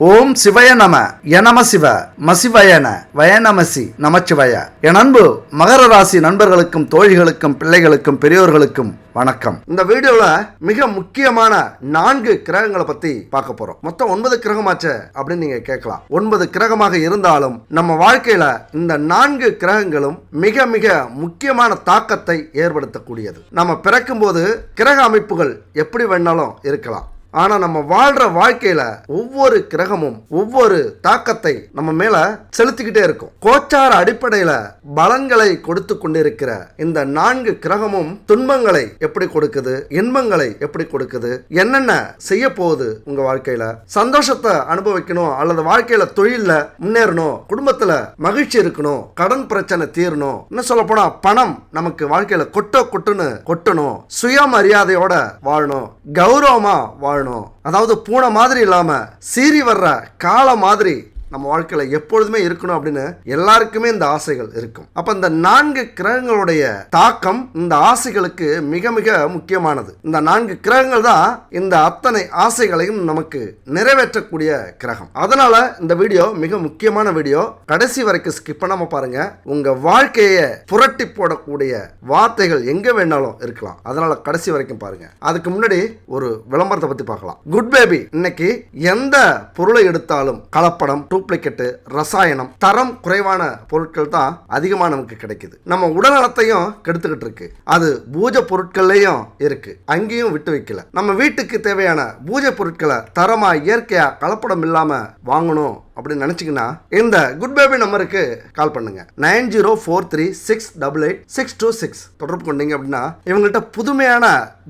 ஓம் சிவய நம எனம சிவ மசிவயன வயநமசி நமச்சிவய. என் அன்பு மகர ராசி நண்பர்களுக்கும் தோழிகளுக்கும் பிள்ளைகளுக்கும் பெரியோர்களுக்கும் வணக்கம். இந்த வீடியோல மிக முக்கியமான 4 கிரகங்களை பத்தி பார்க்க போறோம். மொத்தம் 9 கிரகமாச்சு அப்படின்னு நீங்க கேட்கலாம். 9 கிரகமாக இருந்தாலும் நம்ம வாழ்க்கையில இந்த 4 கிரகங்களும் மிக மிக முக்கியமான தாக்கத்தை ஏற்படுத்தக்கூடியது. நம்ம பிறக்கும் போது கிரக அமைப்புகள் எப்படி வேணாலும் இருக்கலாம். ஆனா நம்ம வாழ்ற வாழ்க்கையில ஒவ்வொரு கிரகமும் ஒவ்வொரு தாக்கத்தை நம்ம மேல செலுத்திக்கிட்டே இருக்கும். கோச்சார அடிப்படையில பலன்களை கொடுத்து கொண்டிருக்கிற இந்த 4 கிரகமும் துன்பங்களை எப்படி கொடுக்குது, இன்பங்களை எப்படி கொடுக்குது, என்னென்ன செய்ய போகுது, உங்க வாழ்க்கையில சந்தோஷத்தை அனுபவிக்கணும் அல்லது வாழ்க்கையில தொழில முன்னேறணும், குடும்பத்துல மகிழ்ச்சி இருக்கணும், கடன் பிரச்சனை தீரணும், இன்னும் சொல்ல போனா பணம் நமக்கு வாழ்க்கையில கொட்டணும், சுயமரியாதையோட வாழணும், கௌரவமா வாழணும், அதாவது பூனை மாதிரி இல்லாம சீறி வர்ற கால மாதிரி நம்ம வாழ்க்கையில எப்பொழுதுமே இருக்கணும் அப்படின்னு எல்லாருக்குமே இந்த ஆசைகள் இருக்கும். அப்ப இந்த 4 கிரகங்களுடைய தாக்கம் இந்த ஆசைகளுக்கு மிக மிக முக்கியமானது. இந்த 4 கிரகங்கள் தான் இந்த அத்தனை ஆசைகளையும் நமக்கு நிறைவேற்றக்கூடிய கிரகம். அதனால இந்த வீடியோ மிக முக்கியமான வீடியோ. கடைசி வரைக்கும் ஸ்கிப் பண்ணாம பாருங்க. உங்க வாழ்க்கையை புரட்டி போடக்கூடிய வார்த்தைகள் எங்க வேணாலும் இருக்கலாம். அதனால கடைசி வரைக்கும் பாருங்க. அதுக்கு முன்னாடி ஒரு விளம்பரத்தை பத்தி பார்க்கலாம். குட் பேபி இன்னைக்கு எந்த பொருளை எடுத்தாலும் கலப்படம், டூப்ளிகேட், ரசாயனம், தரம் குறைவான பொருட்கள் தான் அதிகமாக நமக்கு கிடைக்குது. நம்ம உடல்நலத்தையும் கெடுத்துக்கிட்டு இருக்கு. அது பூஜை பொருட்கள்லையும் இருக்கு, அங்கேயும் விட்டு வைக்கல. நம்ம வீட்டுக்கு தேவையான பூஜை பொருட்களை தரமா இயற்கையா கலப்படம் இல்லாம வாங்கணும் அப்படின்னு நினைச்சீங்கன்னா இந்த குட் பேபி நம்பருக்கு கால் பண்ணுங்க. 9043688626 தொடர்பு கொண்டீங்க அப்படின்னா இவங்கள்ட்ட புதுமையான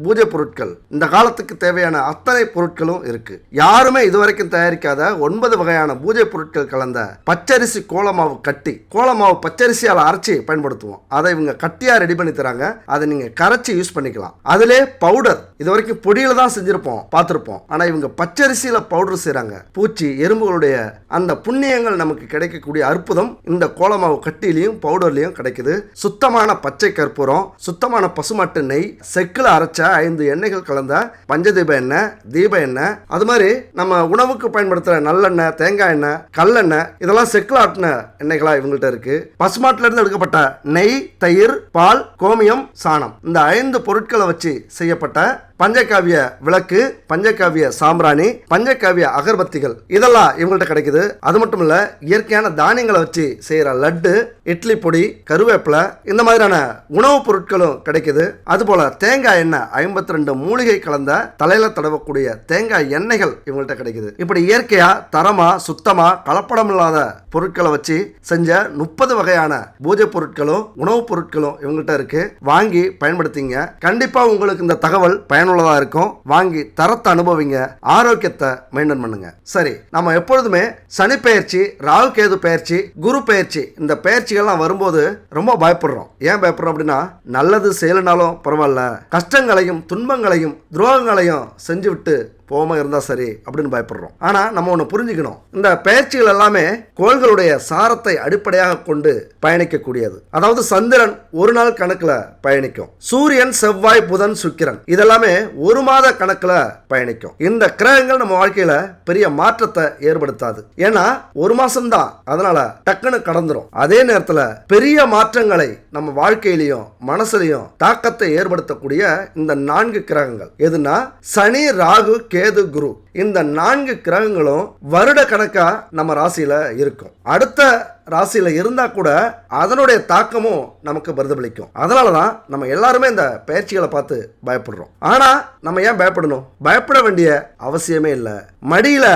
பூஜை பொருட்கள், இந்த காலத்துக்கு தேவையான அத்தனை பொருட்களும் இருக்கு. யாருமே இதுவரைக்கும் தயாரிக்காத 9 வகையான பூஜை பொருட்கள் கலந்த பச்சரிசி கோலமாவு கட்டி, கோலமாவு பச்சரிசியால் அரைச்சி பயன்படுத்துவோம். அதை இவங்க கட்டியா ரெடி பண்ணி தராங்க. அதை நீங்க கரைச்சி யூஸ் பண்ணிக்கலாம். அதிலே பவுடர், இது வரைக்கும் பொடியில தான் செஞ்சிருப்போம், பார்த்திருப்போம். ஆனா இவங்க பச்சரிசியில பவுடர் செய்றாங்க. பூச்சி எறும்புகளுடைய அந்த புண்ணியங்கள் நமக்கு கிடைக்கக்கூடிய அற்புதம் இந்த கோலமாவு கட்டிலையும் பவுடர்லையும் கிடைக்குது. சுத்தமான பச்சை கற்பூரம், சுத்தமான பசுமாட்டு நெய், செக்கில் அரைச்ச 5 எண்ணெய்கள் கலந்த பஞ்சதீப எண்ணெய், தீப எண்ணெய், அது மாதிரி நம்ம உணவுக்கு பயன்படுத்துற நல்லெண்ணெய், தேங்காய் எண்ணெய், கல்லெண்ணெய், இதெல்லாம் செக்கில் ஆட்டின எண்ணெய்களா இவங்கள்ட்ட இருக்கு. பசுமாட்டுல இருந்து எடுக்கப்பட்ட நெய், தயிர், பால், கோமியம், சாணம், இந்த 5 பொருட்களை வச்சு செய்யப்பட்ட பஞ்சகாவிய விளக்கு, பஞ்சகாவிய சாம்பிராணி, பஞ்சகாவிய அகர்பத்திகள், இதெல்லாம் இவங்கள்ட்ட கிடைக்குது. அது மட்டும் இல்ல, இயற்கையான தானியங்களை வச்சு செய்யற லட்டு, இட்லி பொடி, கருவேப்பிலை, இந்த மாதிரியான உணவுப் பொருட்களும் கிடைக்குது. அதுபோல தேங்காய் எண்ணெய், 52 மூலிகை கலந்த தலையில தடவக்கூடிய தேங்காய் எண்ணெய்கள் இவங்கள்ட்ட கிடைக்குது. இப்படி இயற்கையா தரமா சுத்தமா கலப்படம் இல்லாத பொருட்களை வச்சு செஞ்ச 30 வகையான பூஜை பொருட்களும் உணவுப் பொருட்களும் இவங்கள்ட்ட இருக்கு. வாங்கி பயன்படுத்திங்க. கண்டிப்பா உங்களுக்கு இந்த தகவல் பயனுள்ளதா இருக்கும். வாங்கி தரத்தை அனுபவிங்க, ஆரோக்கியத்தை மெயின்டைன் பண்ணுங்க. சரி, நம்ம எப்பொழுதுமே சனி பெயர்ச்சி, ராகு கேது பெயர்ச்சி, குரு பெயர்ச்சி, இந்த பெயர்ச்சிகள்லாம் வரும்போது ரொம்ப பயப்படுறோம். ஏன் பயப்படுறோம் அப்படின்னா, நல்லது செய்யலனாலும் பரவாயில்ல, கஷ்டங்களையும் துன்பங்களையும் துரோகங்களையும் செஞ்சு விட்டு போகாம இருந்தா சரி அப்படின்னு பயப்படுறோம். ஆனா நம்ம ஒண்ணு புரிஞ்சுக்கணும். இந்த பயிற்சிகள் எல்லாமே கோள்களுடைய சாரத்தை அடிப்படையாக கொண்டு பயணிக்கக்கூடியது. அதாவது சந்திரன் ஒரு நாள் கணக்குல பயணிக்கும், சூரியன், செவ்வாய், புதன், சுக்கிரன் இதெல்லாமே 1 மாத கணக்குல பயணிக்கும். இந்த கிரகங்கள் நம்ம வாழ்க்கையில பெரிய மாற்றத்தை ஏற்படுத்தாது. ஏன்னா 1 மாசம் தான், அதனால டக்குன்னு கடந்துரும். அதே நேரத்துல பெரிய மாற்றங்களை நம்ம வாழ்க்கையிலையும் மனசுலையும் தாக்கத்தை ஏற்படுத்தக்கூடிய இந்த 4 கிரகங்கள் எதுனா சனி, ராகு, கேது, குரு, இந்த 4 கிரகங்களும் வருட கணக்கா நம்ம ராசியில இருக்கும். அடுத்த ராசியில இருந்தா கூட அதனுடைய தாக்கமும் நமக்கு பிரதிபலிக்கும். அதனாலதான் நம்ம எல்லாருமே இந்த பயிற்சிகளை பார்த்து பயப்படுறோம். ஆனா நம்ம ஏன் பயப்படணும்? பயப்பட வேண்டிய அவசியமே இல்லை. மடியில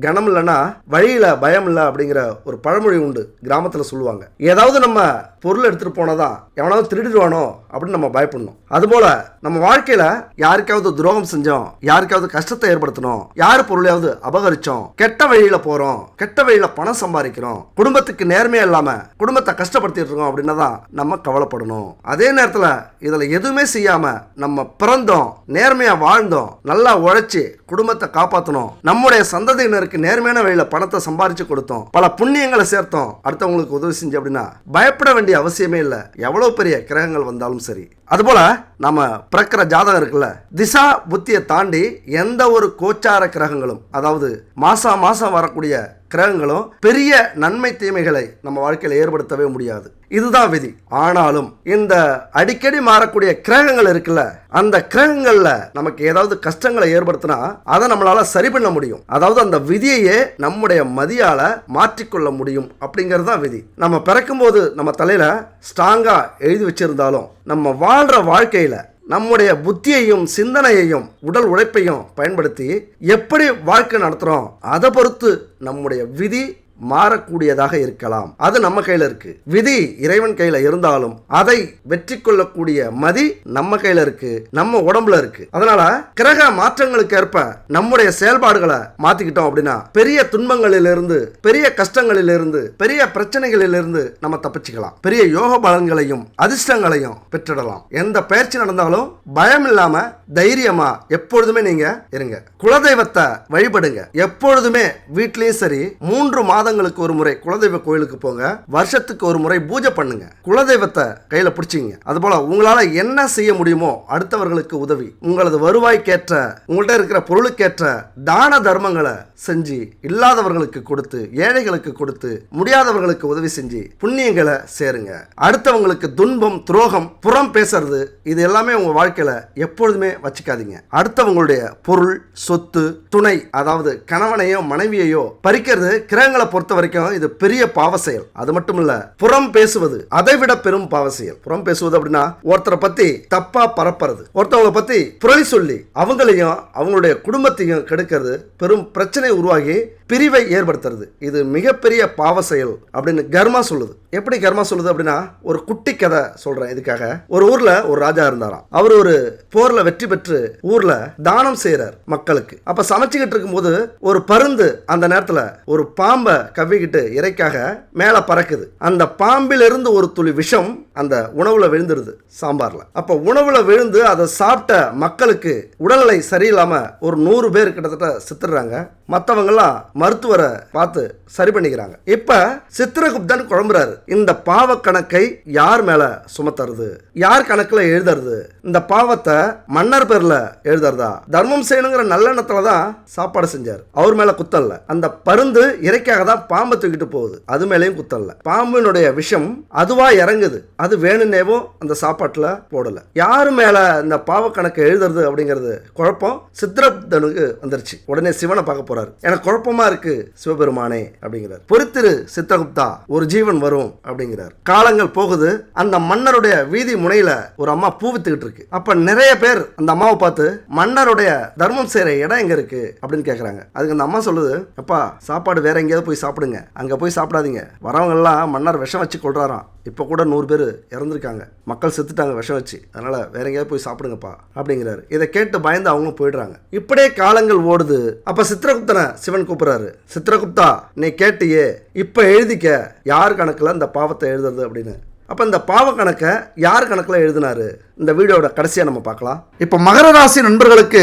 கனம் இல்லைன்னா வழியில பயம் இல்லை அப்படிங்கிற ஒரு பழமொழி உண்டு, கிராமத்துல சொல்லுவாங்க. ஏதாவது நம்ம பொருள் எடுத்துட்டு போனதான் எவனாவது திருடிடுவானோ அப்படின்னு நம்ம பயப்படணும். அதுபோல நம்ம வாழ்க்கையில யாருக்காவது துரோகம் செஞ்சோம், யாருக்காவது கஷ்டத்தை ஏற்படுத்தணும், யாரு பொருளையாவது அபகரிச்சோம், கெட்ட வழியில போறோம், கெட்ட வழியில பணம் சம்பாதிக்கிறோம், குடும்பத்துக்கு நேர நேர்மையா இல்லாம குடும்பத்தை கஷ்டப்படுத்திட்டு இருக்கோம் அப்படின்னா தான் நம்ம கவலைப்படணும். அதே நேரத்தில் இதுல எதுவுமே செய்யாம நம்ம பிறந்தோம், நேர்மையா வாழ்ந்தோம், நல்லா உழைச்சி குடும்பத்தை காப்பாற்றணும், நம்முடைய சந்ததியினருக்கு நேர்மையான வழியில பணத்தை சம்பாரிச்சு கொடுத்தோம், பல புண்ணியங்களை சேர்த்தோம், அடுத்தவங்களுக்கு உதவி செஞ்சு அப்படின்னா பயப்பட வேண்டிய அவசியமே இல்லை, எவ்வளவு பெரிய கிரகங்கள் வந்தாலும் சரி. அதுபோல நம்ம பிறக்கிற ஜாதகம் இருக்குல்ல, திசா புத்தியை தாண்டி எந்த ஒரு கோச்சார கிரகங்களும், அதாவது மாசம் வரக்கூடிய கிரகங்களும் பெரிய நன்மை தீமைகளை நம்ம வாழ்க்கையில் ஏற்படுத்தவே முடியாது. இதுதான் விதி. ஆனாலும் இந்த அடிக்கடி மாறக்கூடிய கிரகங்கள் இருக்குல்ல, அந்த கிரகங்கள்ல நமக்கு ஏதாவது கஷ்டங்களை ஏற்படுத்தினா அதை நம்மளால சரி பண்ண முடியும். அதாவது அந்த விதியையே நம்முடைய மதியால மாற்றிக்கொள்ள முடியும் அப்படிங்கிறது தான் விதி. நம்ம பிறக்கும் போது நம்ம தலையில ஸ்ட்ராங்கா எழுதி வச்சிருந்தாலும் நம்ம வாழ்ற வாழ்க்கையில நம்முடைய புத்தியையும் சிந்தனையையும் உடல் உழைப்பையும் பயன்படுத்தி எப்படி வாழ்க்கை நடத்துறோம் அதை பொறுத்து நம்முடைய விதி மாறக்கூடியதாக இருக்கலாம். அது நம்ம கையில இருக்கு. விதி இறைவன் கையில இருந்தாலும் அதை வெற்றி கொள்ளக்கூடிய மதி நம்ம கையில இருக்கு, நம்ம உடம்புல இருக்கு. அதனால கிரக மாற்றங்களுக்கு ஏற்ப நம்முடைய செயல்பாடுகளை மாத்திக்கிட்டோம் அப்படின்னா பெரிய துன்பங்களிலிருந்து, பெரிய கஷ்டங்களிலிருந்து, பெரிய பிரச்சனைகளிலிருந்து நம்ம தப்பிச்சுக்கலாம். பெரிய யோக பலன்களையும் அதிர்ஷ்டங்களையும் பெற்றிடலாம். எந்த பயிற்சி நடந்தாலும் பயம் இல்லாம தைரியமா எப்பொழுதுமே நீங்க இருங்க. குலதெய்வத்தை வழிபடுங்க. எப்பொழுதுமே வீட்லயும் சரி 3 மாதங்களுக்கு ஒரு முறை குலதெய்வ கோயிலுக்கு போங்க. வருஷத்துக்கு ஒரு முறை பூஜை பண்ணுங்க. குலதெய்வத்தை கையில பிடிச்சிங்க. அதுபோல உங்களால என்ன செய்ய முடியுமோ அடுத்தவர்களுக்கு உதவி, உங்களது வருவாய்க்கேற்ற, உங்கள்கிட்ட இருக்கிற பொருளுக்கேற்ற தான தர்மங்களை செஞ்சு இல்லாதவர்களுக்கு கொடுத்து, ஏழைகளுக்கு கொடுத்து, முடியாதவர்களுக்கு உதவி செஞ்சு புண்ணியங்களை சேருங்க. அடுத்தவங்களுக்கு துன்பம், துரோகம், புறம் பேசுறது இது எல்லாமே உங்க வாழ்க்கையில எப்பொழுதுமே வச்சுக்காதீங்க. அடுத்தவங்களுடைய பொருள், சொத்து, துணை, அதாவது கணவனையோ மனைவியையோ பறிக்கிறது கிரகங்களை பொறுத்த வரைக்கும் இது பெரிய பாவ செயல். அது மட்டும் இல்ல, புறம் பேசுவது அதை விட பெரும் பாவ செயல். புறம் பேசுவது அப்படின்னா ஒருத்தரை பத்தி தப்பா பரப்புறது, ஒருத்தவங்களை பத்தி புரளி சொல்லி அவங்களையும் அவங்களுடைய குடும்பத்தையும் கெடுக்கிறது, பெரும் பிரச்சனை உருவாகி பிரிவை ஏற்படுத்துறது. இது மிகப்பெரிய பாவ செயல் அப்படின்னு கர்மா சொல்லுது. எப்படி கர்மா சொல்லுது அப்படின்னா, ஒரு குட்டி கதை சொல்றேன் இதுக்காக. ஒரு ஊர்ல ஒரு ராஜா இருந்தாராம். அவர் ஒரு போர்ல வெற்றி பெற்று ஊர்ல தானம் செய்யறார் மக்களுக்கு. அப்ப சமைச்சுக்கிட்டு இருக்கும்போது ஒரு பருந்து அந்த நேரத்துல ஒரு பாம்பை கவ்விக்கிட்டு இறைக்காக மேல பறக்குது. அந்த பாம்பிலிருந்து ஒரு துளி விஷம் அந்த உணவுல விழுந்துருது சாம்பார்ல. அப்ப உணவுல விழுந்து அதை சாப்பிட்ட மக்களுக்கு உடல்நிலை சரியில்லாம ஒரு 100 பேர் கிட்டத்தட்ட செத்துறாங்க. மற்றவங்கெல்லாம் மருத்துவரை பார்த்து சரி பண்ணிக்கிறாங்க. இப்ப சித்திரகுப்தன் குழம்புறாரு, இந்த பாவ கணக்கை யார் மேல சுமத்துறது, யார் கணக்குல எழுதுறது, இந்த பாவத்தை மன்னர் பேர்ல எழுதுறதா, தர்மம் செய்யணுங்கிற நல்லெண்ணத்துல தான் சாப்பாடு செஞ்சார், அவர் மேல குத்தல்ல. அந்த பருந்து இறைக்காக தான் பாம்பை தூக்கிட்டு போகுது, அது மேலேயும் குத்தல்ல. பாம்பினுடைய விஷம் அதுவா இறங்குது, அது வேணும்னேவும் அந்த சாப்பாட்டுல போடல. யாரு மேல இந்த பாவ கணக்கை எழுதுறது அப்படிங்கிறது குழப்பம் சித்திரகுப்தனுக்கு வந்துருச்சு. உடனே சிவனை பார்க்க போறாரு. எனக்கு குழப்பமா இருக்கு சிவபெருமானே அப்படிங்கிறார். பொறுத்திரு சித்திரகுப்தா, ஒரு ஜீவன் வரும் அப்படிங்கிறார். காலங்கள் போகுது. அந்த மன்னருடைய வீதி முனையில ஒரு அம்மா பூ வித்துக்கிட்டு இருக்கு. அப்ப நிறைய பேர் அந்த அம்மாவை பார்த்து மன்னருடைய தர்மம் செய்யற இடம் எங்க இருக்கு அப்படின்னு கேட்கறாங்க. அதுக்கு அந்த அம்மா சொல்லுது, அப்பா சாப்பாடு வேற எங்கேயாவது போய் சாப்பிடுங்க, அங்க போய் சாப்பிடாதீங்க. வரவங்க எல்லாம் மன்னர் விஷம் வச்சு கொள்றாராம். இப்போ கூட 100 பேர் இறந்துருக்காங்க, மக்கள் செத்துட்டாங்க விஷம் வச்சு, அதனால வேற எங்கேயாவது போய் சாப்பிடுங்கப்பா அப்படிங்கிறாரு. இதை கேட்டு பயந்து அவங்களும் போயிடுறாங்க. இப்படியே காலங்கள் ஓடுது. அப்ப சித்திரகுப்தனை சிவன் கூப்பிடுறாரு. சித்திரகுப்தா, நீ கேட்டியே, இப்ப எழுதிக்க யார் கணக்குல இந்த பாவத்தை எழுதுறது அப்படின்னு. அப்ப இந்த பாவ கணக்கை யார் கணக்குல எழுதினாரு இந்த வீடியோட கடைசியா நம்ம பார்க்கலாம். இப்ப மகர ராசி நண்பர்களுக்கு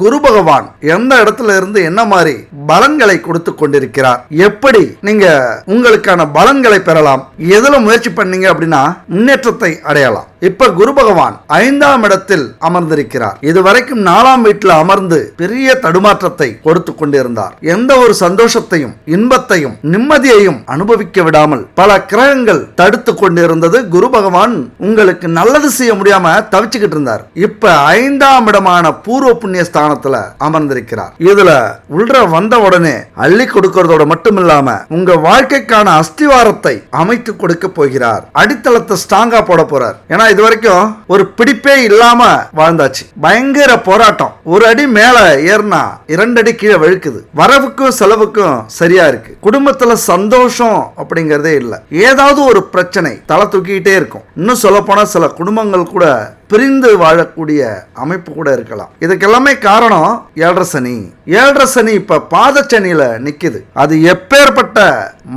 குரு பகவான் எந்த இடத்துல இருந்து என்ன மாதிரி பலன்களை கொடுத்து கொண்டிருக்கிறார், எப்படி நீங்க உங்களுக்கான பலன்களை பெறலாம், எதுல முயற்சி பண்ணீங்க அப்படின்னா முன்னேற்றத்தை அடையலாம். இப்ப குரு பகவான் 5ஆம் இடத்தில் அமர்ந்திருக்கிறார். இதுவரைக்கும் 4ஆம் வீட்டில் அமர்ந்து பெரிய தடுமாற்றத்தை கொடுத்து கொண்டிருந்தார். எந்த ஒரு சந்தோஷத்தையும், இன்பத்தையும், நிம்மதியையும் அனுபவிக்க விடாமல் பல கிரகங்கள் தடுத்து கொண்டிருந்தது. குரு பகவான் உங்களுக்கு நல்லது செய்ய முடியாம தவிச்சுக்கிட்டு இருந்தார். இப்ப 5ஆம் இடமான பூர்வ புண்ணிய ஸ்தானத்துல அமர்ந்திருக்கிறார். இதுல உள்ள வந்த உடனே அள்ளி கொடுக்கிறதோட மட்டும் இல்லாம உங்க வாழ்க்கைக்கான அஸ்திவாரத்தை அமைத்து கொடுக்க போகிறார். அடித்தளத்தை ஸ்ட்ராங்கா போட போறார். ஏன்னா இது வரைக்கும் ஒரு பிடிப்பே இல்லாம வாழ்ந்தாச்சு. பயங்கர போராட்டம். ஒரு அடி மேல ஏறினா 2 அடி கீழே வழுக்குது. வரவுக்கும் செலவுக்கும் சரியா இருக்கு. குடும்பத்துல சந்தோஷம் அப்படிங்கறதே இல்ல. ஏதாவது ஒரு பிரச்சனை தலை தூக்கிட்டே இருக்கும். இன்னும் சொல்ல போனா சில குடும்பங்கள் கூட பிரிந்து வாழக்கூடிய அமைப்பு கூட இருக்கலாம். இதுக்கு எல்லாமே காரணம் 7.5 சனி. 7.5 சனி இப்ப பாதச்சனியில நிக்குது. அது எப்பேற்பட்ட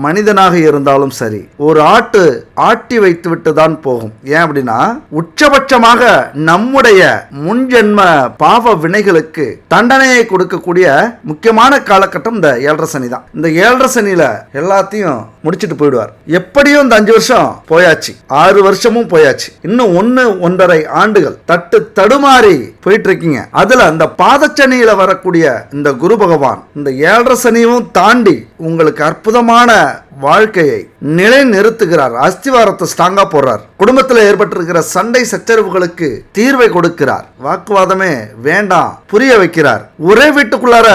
மனிதனாக இருந்தாலும் சரி, ஒரு ஆட்டி வைத்து விட்டு தான் போகும். ஏன் அப்படின்னா, உச்சபட்சமாக நம்முடைய முன்ஜென்ம பாவ வினைகளுக்கு தண்டனையை கொடுக்கக்கூடிய முக்கியமான காலகட்டம் இந்த 7.5 சனி தான். இந்த 7.5 சனியில எல்லாத்தையும் முடிச்சிட்டு போயிடுவார். எப்படியும் இந்த 5 வருஷம் போயாச்சு, 6 வருஷமும் போயாச்சு, இன்னும் 1.5 ஆண்டுகள் தடுமாறி போயிட்டு இருக்கீங்க. அதுல இந்த பாதச்சனியில வரக்கூடிய இந்த குரு பகவான் இந்த 7.5 சனியும் தாண்டி உங்களுக்கு அற்புதமான வாழ்க்கையை நிலைநிறுத்துகிறார். அஸ்திவாரத்தை ஸ்ட்ராங்கா போடுறார். குடும்பத்தில் ஏற்பட்டிருக்கிற சண்டை சச்சரவுகளுக்கு தீர்வை கொடுக்கிறார். வாக்குவாதமே வேண்டாம் புரிய வைக்கிறார். ஒரே வீட்டுக்குள்ளார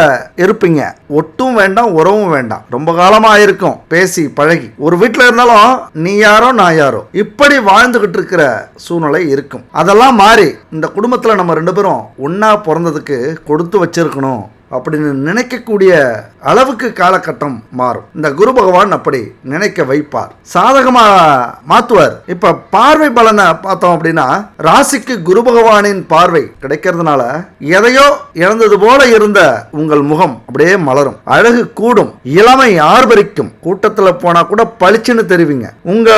இருப்பீங்க, ஒட்டும் வேண்டாம் உறவும் வேண்டாம். ரொம்ப காலமா இருக்கும் பேசி பழகி, ஒரு வீட்டில் இருந்தாலும் நீ யாரோ நான் யாரோ இப்படி வாழ்ந்துகிட்டு இருக்கிற சூழ்நிலை இருக்கும். அதெல்லாம் மாறி இந்த குடும்பத்தில் நம்ம 2 பேரும் ஒன்னா பிறந்ததுக்கு கொடுத்து வச்சிருக்கணும் அப்படின்னு நினைக்கக்கூடிய அளவுக்கு காலகட்டம் மாறும். இந்த குரு பகவான் அப்படி நினைக்க வைப்பார், சாதகமா மாத்துவார். இப்ப பார்வை பலனை பார்த்தோம் அப்படின்னா, ராசிக்கு குரு பகவானின் பார்வை கிடைக்கிறதுனால எதையோ இழந்தது போல இருந்த உங்கள் முகம் அப்படியே மலரும், அழகு கூடும், இளமை ஆர்ப்பரிக்கும். கூட்டத்துல போனா கூட பளிச்சுன்னு தெரிவிங்க. உங்க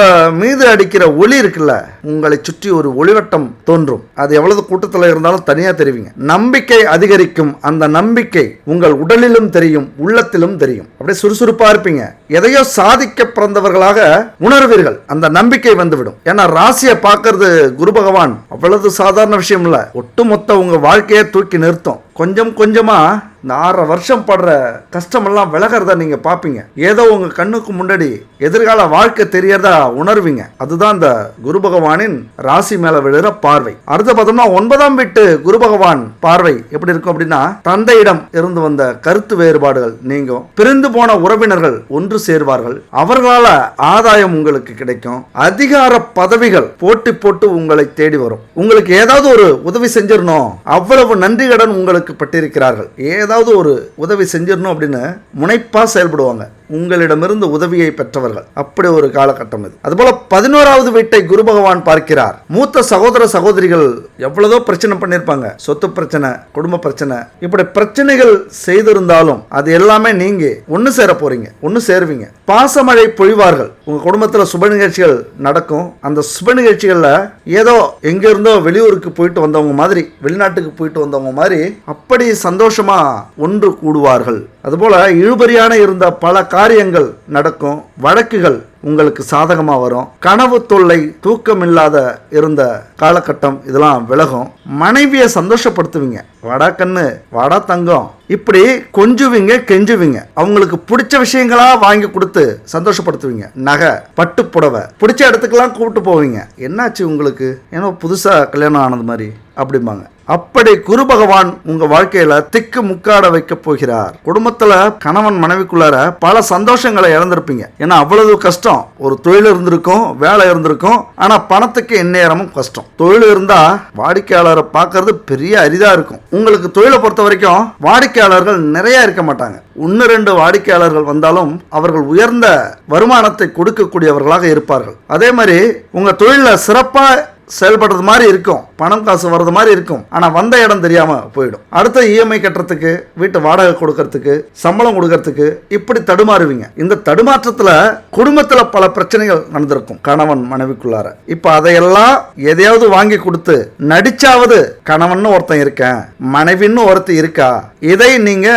மீது அடிக்கிற ஒளி இருக்குல்ல, உங்களை சுற்றி ஒரு ஒளிவட்டம் தோன்றும். அது எவ்வளவு கூட்டத்துல இருந்தாலும் தனியா தெரிவிங்க. நம்பிக்கை அதிகரிக்கும். அந்த நம்பிக்கை உங்கள் உடலிலும் தெரியும், உள்ளத்திலும் தெரியும். அப்படியே சுறுசுறுப்பா இருப்பீங்க. எதையோ சாதிக்க பிறந்தவர்களாக உணர்வீர்கள். அந்த நம்பிக்கை வந்துவிடும். ஏன்னா ராசியை பார்க்கறது குரு பகவான் அவ்வளவு சாதாரண விஷயம் இல்ல. ஒட்டுமொத்த உங்க வாழ்க்கையை தூக்கி நிறுத்தும். கொஞ்சம் கொஞ்சமா இந்த 6 வருஷம் படுற கஷ்டமெல்லாம் விலகிறத நீங்க பார்ப்பீங்க. ஏதோ உங்க கண்ணுக்கு முன்னாடி எதிர்கால வாழ்க்கை தெரியறதா உணர்வீங்க. அதுதான் இந்த குரு பகவானின் ராசி மேல விழுற பார்வை. அடுத்து பார்த்தோம்னா 9ஆம் வீட்டு குரு பகவான் பார்வை எப்படி இருக்கும் அப்படின்னா, தந்தையிடம் இருந்து வந்த கருத்து வேறுபாடுகள் நீங்கும். பிரிந்து போன உறவினர்கள் ஒன்று சேர்வார்கள். அவர்களால ஆதாயம் உங்களுக்கு கிடைக்கும். அதிகார பதவிகள் போட்டி போட்டு உங்களை தேடி வரும். உங்களுக்கு ஏதாவது ஒரு உதவி செஞ்சிடணும், அவ்வளவு நன்றி கடன் உங்களுக்கு பட்டிருக்கிறார்கள். ஏதாவது ஒரு உதவி செஞ்சிடணும் அப்படின்னு முனைப்பா செயல்படுவாங்க. உங்களிடமிருந்து உதவியை பெற்றவர்கள். அப்படி ஒரு காலகட்டம் இது. அதுபோல 11வது வீட்டை குரு பகவான் பார்க்கிறார். மூத்த சகோதர சகோதரிகள் எவ்வளவோ பிரச்சனை பண்ணிருப்பாங்க. சொத்து பிரச்சனை, குடும்ப பிரச்சனை, இப்படி பிரச்சனைகள் செய்திருந்தாலும் அது எல்லாமே நீங்க ஒன்னு சேர போறீங்க, ஒன்னு சேருவீங்க. பாசமழை பொழிவார்கள். உங்க குடும்பத்துல சுப நிகழ்ச்சிகள் நடக்கும். அந்த சுப நிகழ்ச்சிகள்ல ஏதோ எங்க இருந்தோ வெளியூருக்கு போயிட்டு வந்தவங்க மாதிரி, வெளிநாட்டுக்கு போயிட்டு வந்தவங்க மாதிரி அப்படி சந்தோஷமா ஒன்று கூடுவார்கள். அதுபோல இழுபறியான இருந்த பல காரியங்கள் நடக்கும். வழக்குகள் உங்களுக்கு சாதகமா வரும். கனவு தொல்லை, தூக்கம் இல்லாத இருந்த காலகட்டம் இதெல்லாம் விலகும். மனைவியை சந்தோஷப்படுத்துவீங்க. வாடா கண்ணு, வாடா தங்கம், இப்படி கொஞ்சுவீங்க, கெஞ்சுவீங்க. அவங்களுக்கு பிடிச்ச விஷயங்களா வாங்கி கொடுத்து சந்தோஷப்படுத்துவீங்க. நகை, பட்டு புடவை, பிடிச்ச இடத்துக்கெல்லாம் கூப்பிட்டு போவீங்க. என்னாச்சு உங்களுக்கு, ஏன்னா புதுசா கல்யாணம் ஆனது மாதிரி அப்படிம்பாங்க. அப்படி குரு பகவான் உங்க வாழ்க்கையில திக்கு முக்காட வைக்க போகிறார். குடும்பத்துல கணவன் மனைவிக்குள்ளார பல சந்தோஷங்களை இழந்திருப்பீங்க. ஏன்னா அவ்வளவு கஷ்டம். ஒரு தொழில் இருந்திருக்கும், வேலை இருந்திருக்கும், ஆனா பணத்துக்கு எந்நேரமும் கஷ்டம். தொழில் இருந்தா வாடிக்கையாளரை பார்க்கறது பெரிய அரிதா இருக்கும். உங்களுக்கு தொழிலை பொறுத்த வரைக்கும் வாடிக்கையாளர்கள் நிறைய இருக்க மாட்டாங்க. 1-2 வாடிக்கையாளர்கள் வந்தாலும் அவர்கள் உயர்ந்த வருமானத்தை கொடுக்கக்கூடியவர்களாக இருப்பார்கள். அதே மாதிரி உங்க தொழில சிறப்பா செயல்படுறது மாதிரி இருக்கும், பணம் காசு வர்றது மாதிரி இருக்கும். ஆனா வந்த இடம் தெரியாம போயிடும். அடுத்த இஎம்ஐ கட்டுறதுக்கு, வீட்டு வாடகை கொடுக்கறதுக்கு, சம்பளம் கொடுக்கறதுக்கு இப்படி தடுமாறுவீங்க. இந்த தடுமாற்றத்துல குடும்பத்துல பல பிரச்சனைகள் நடந்திருக்கும் கணவன் மனைவிக்குள்ளார. இப்ப அதையெல்லாம் எதையாவது வாங்கி கொடுத்து நடிச்சாவது கணவன் ஒருத்தன் இருக்கேன், மனைவின்னு ஒருத்தர் இருக்கா, இதை நீங்க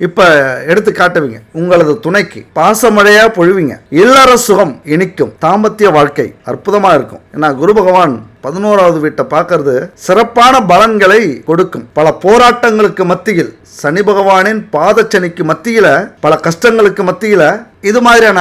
இப்ப எடுத்து காட்டுவீங்க. உங்களது துணைக்கு பாசமழையா பொழிவீங்க. இல்லற சுகம் இனிக்கும். தாம்பத்திய வாழ்க்கை அற்புதமா இருக்கும். ஏன்னா குரு பகவான் 11வது வீட்டை பார்க்கறது சிறப்பான பலன்களை கொடுக்கும். பல போராட்டங்களுக்கு மத்தியில், சனி பகவானின் பாதச்சனிக்கு மத்தியில, பல கஷ்டங்களுக்கு மத்தியில இது மாதிரியான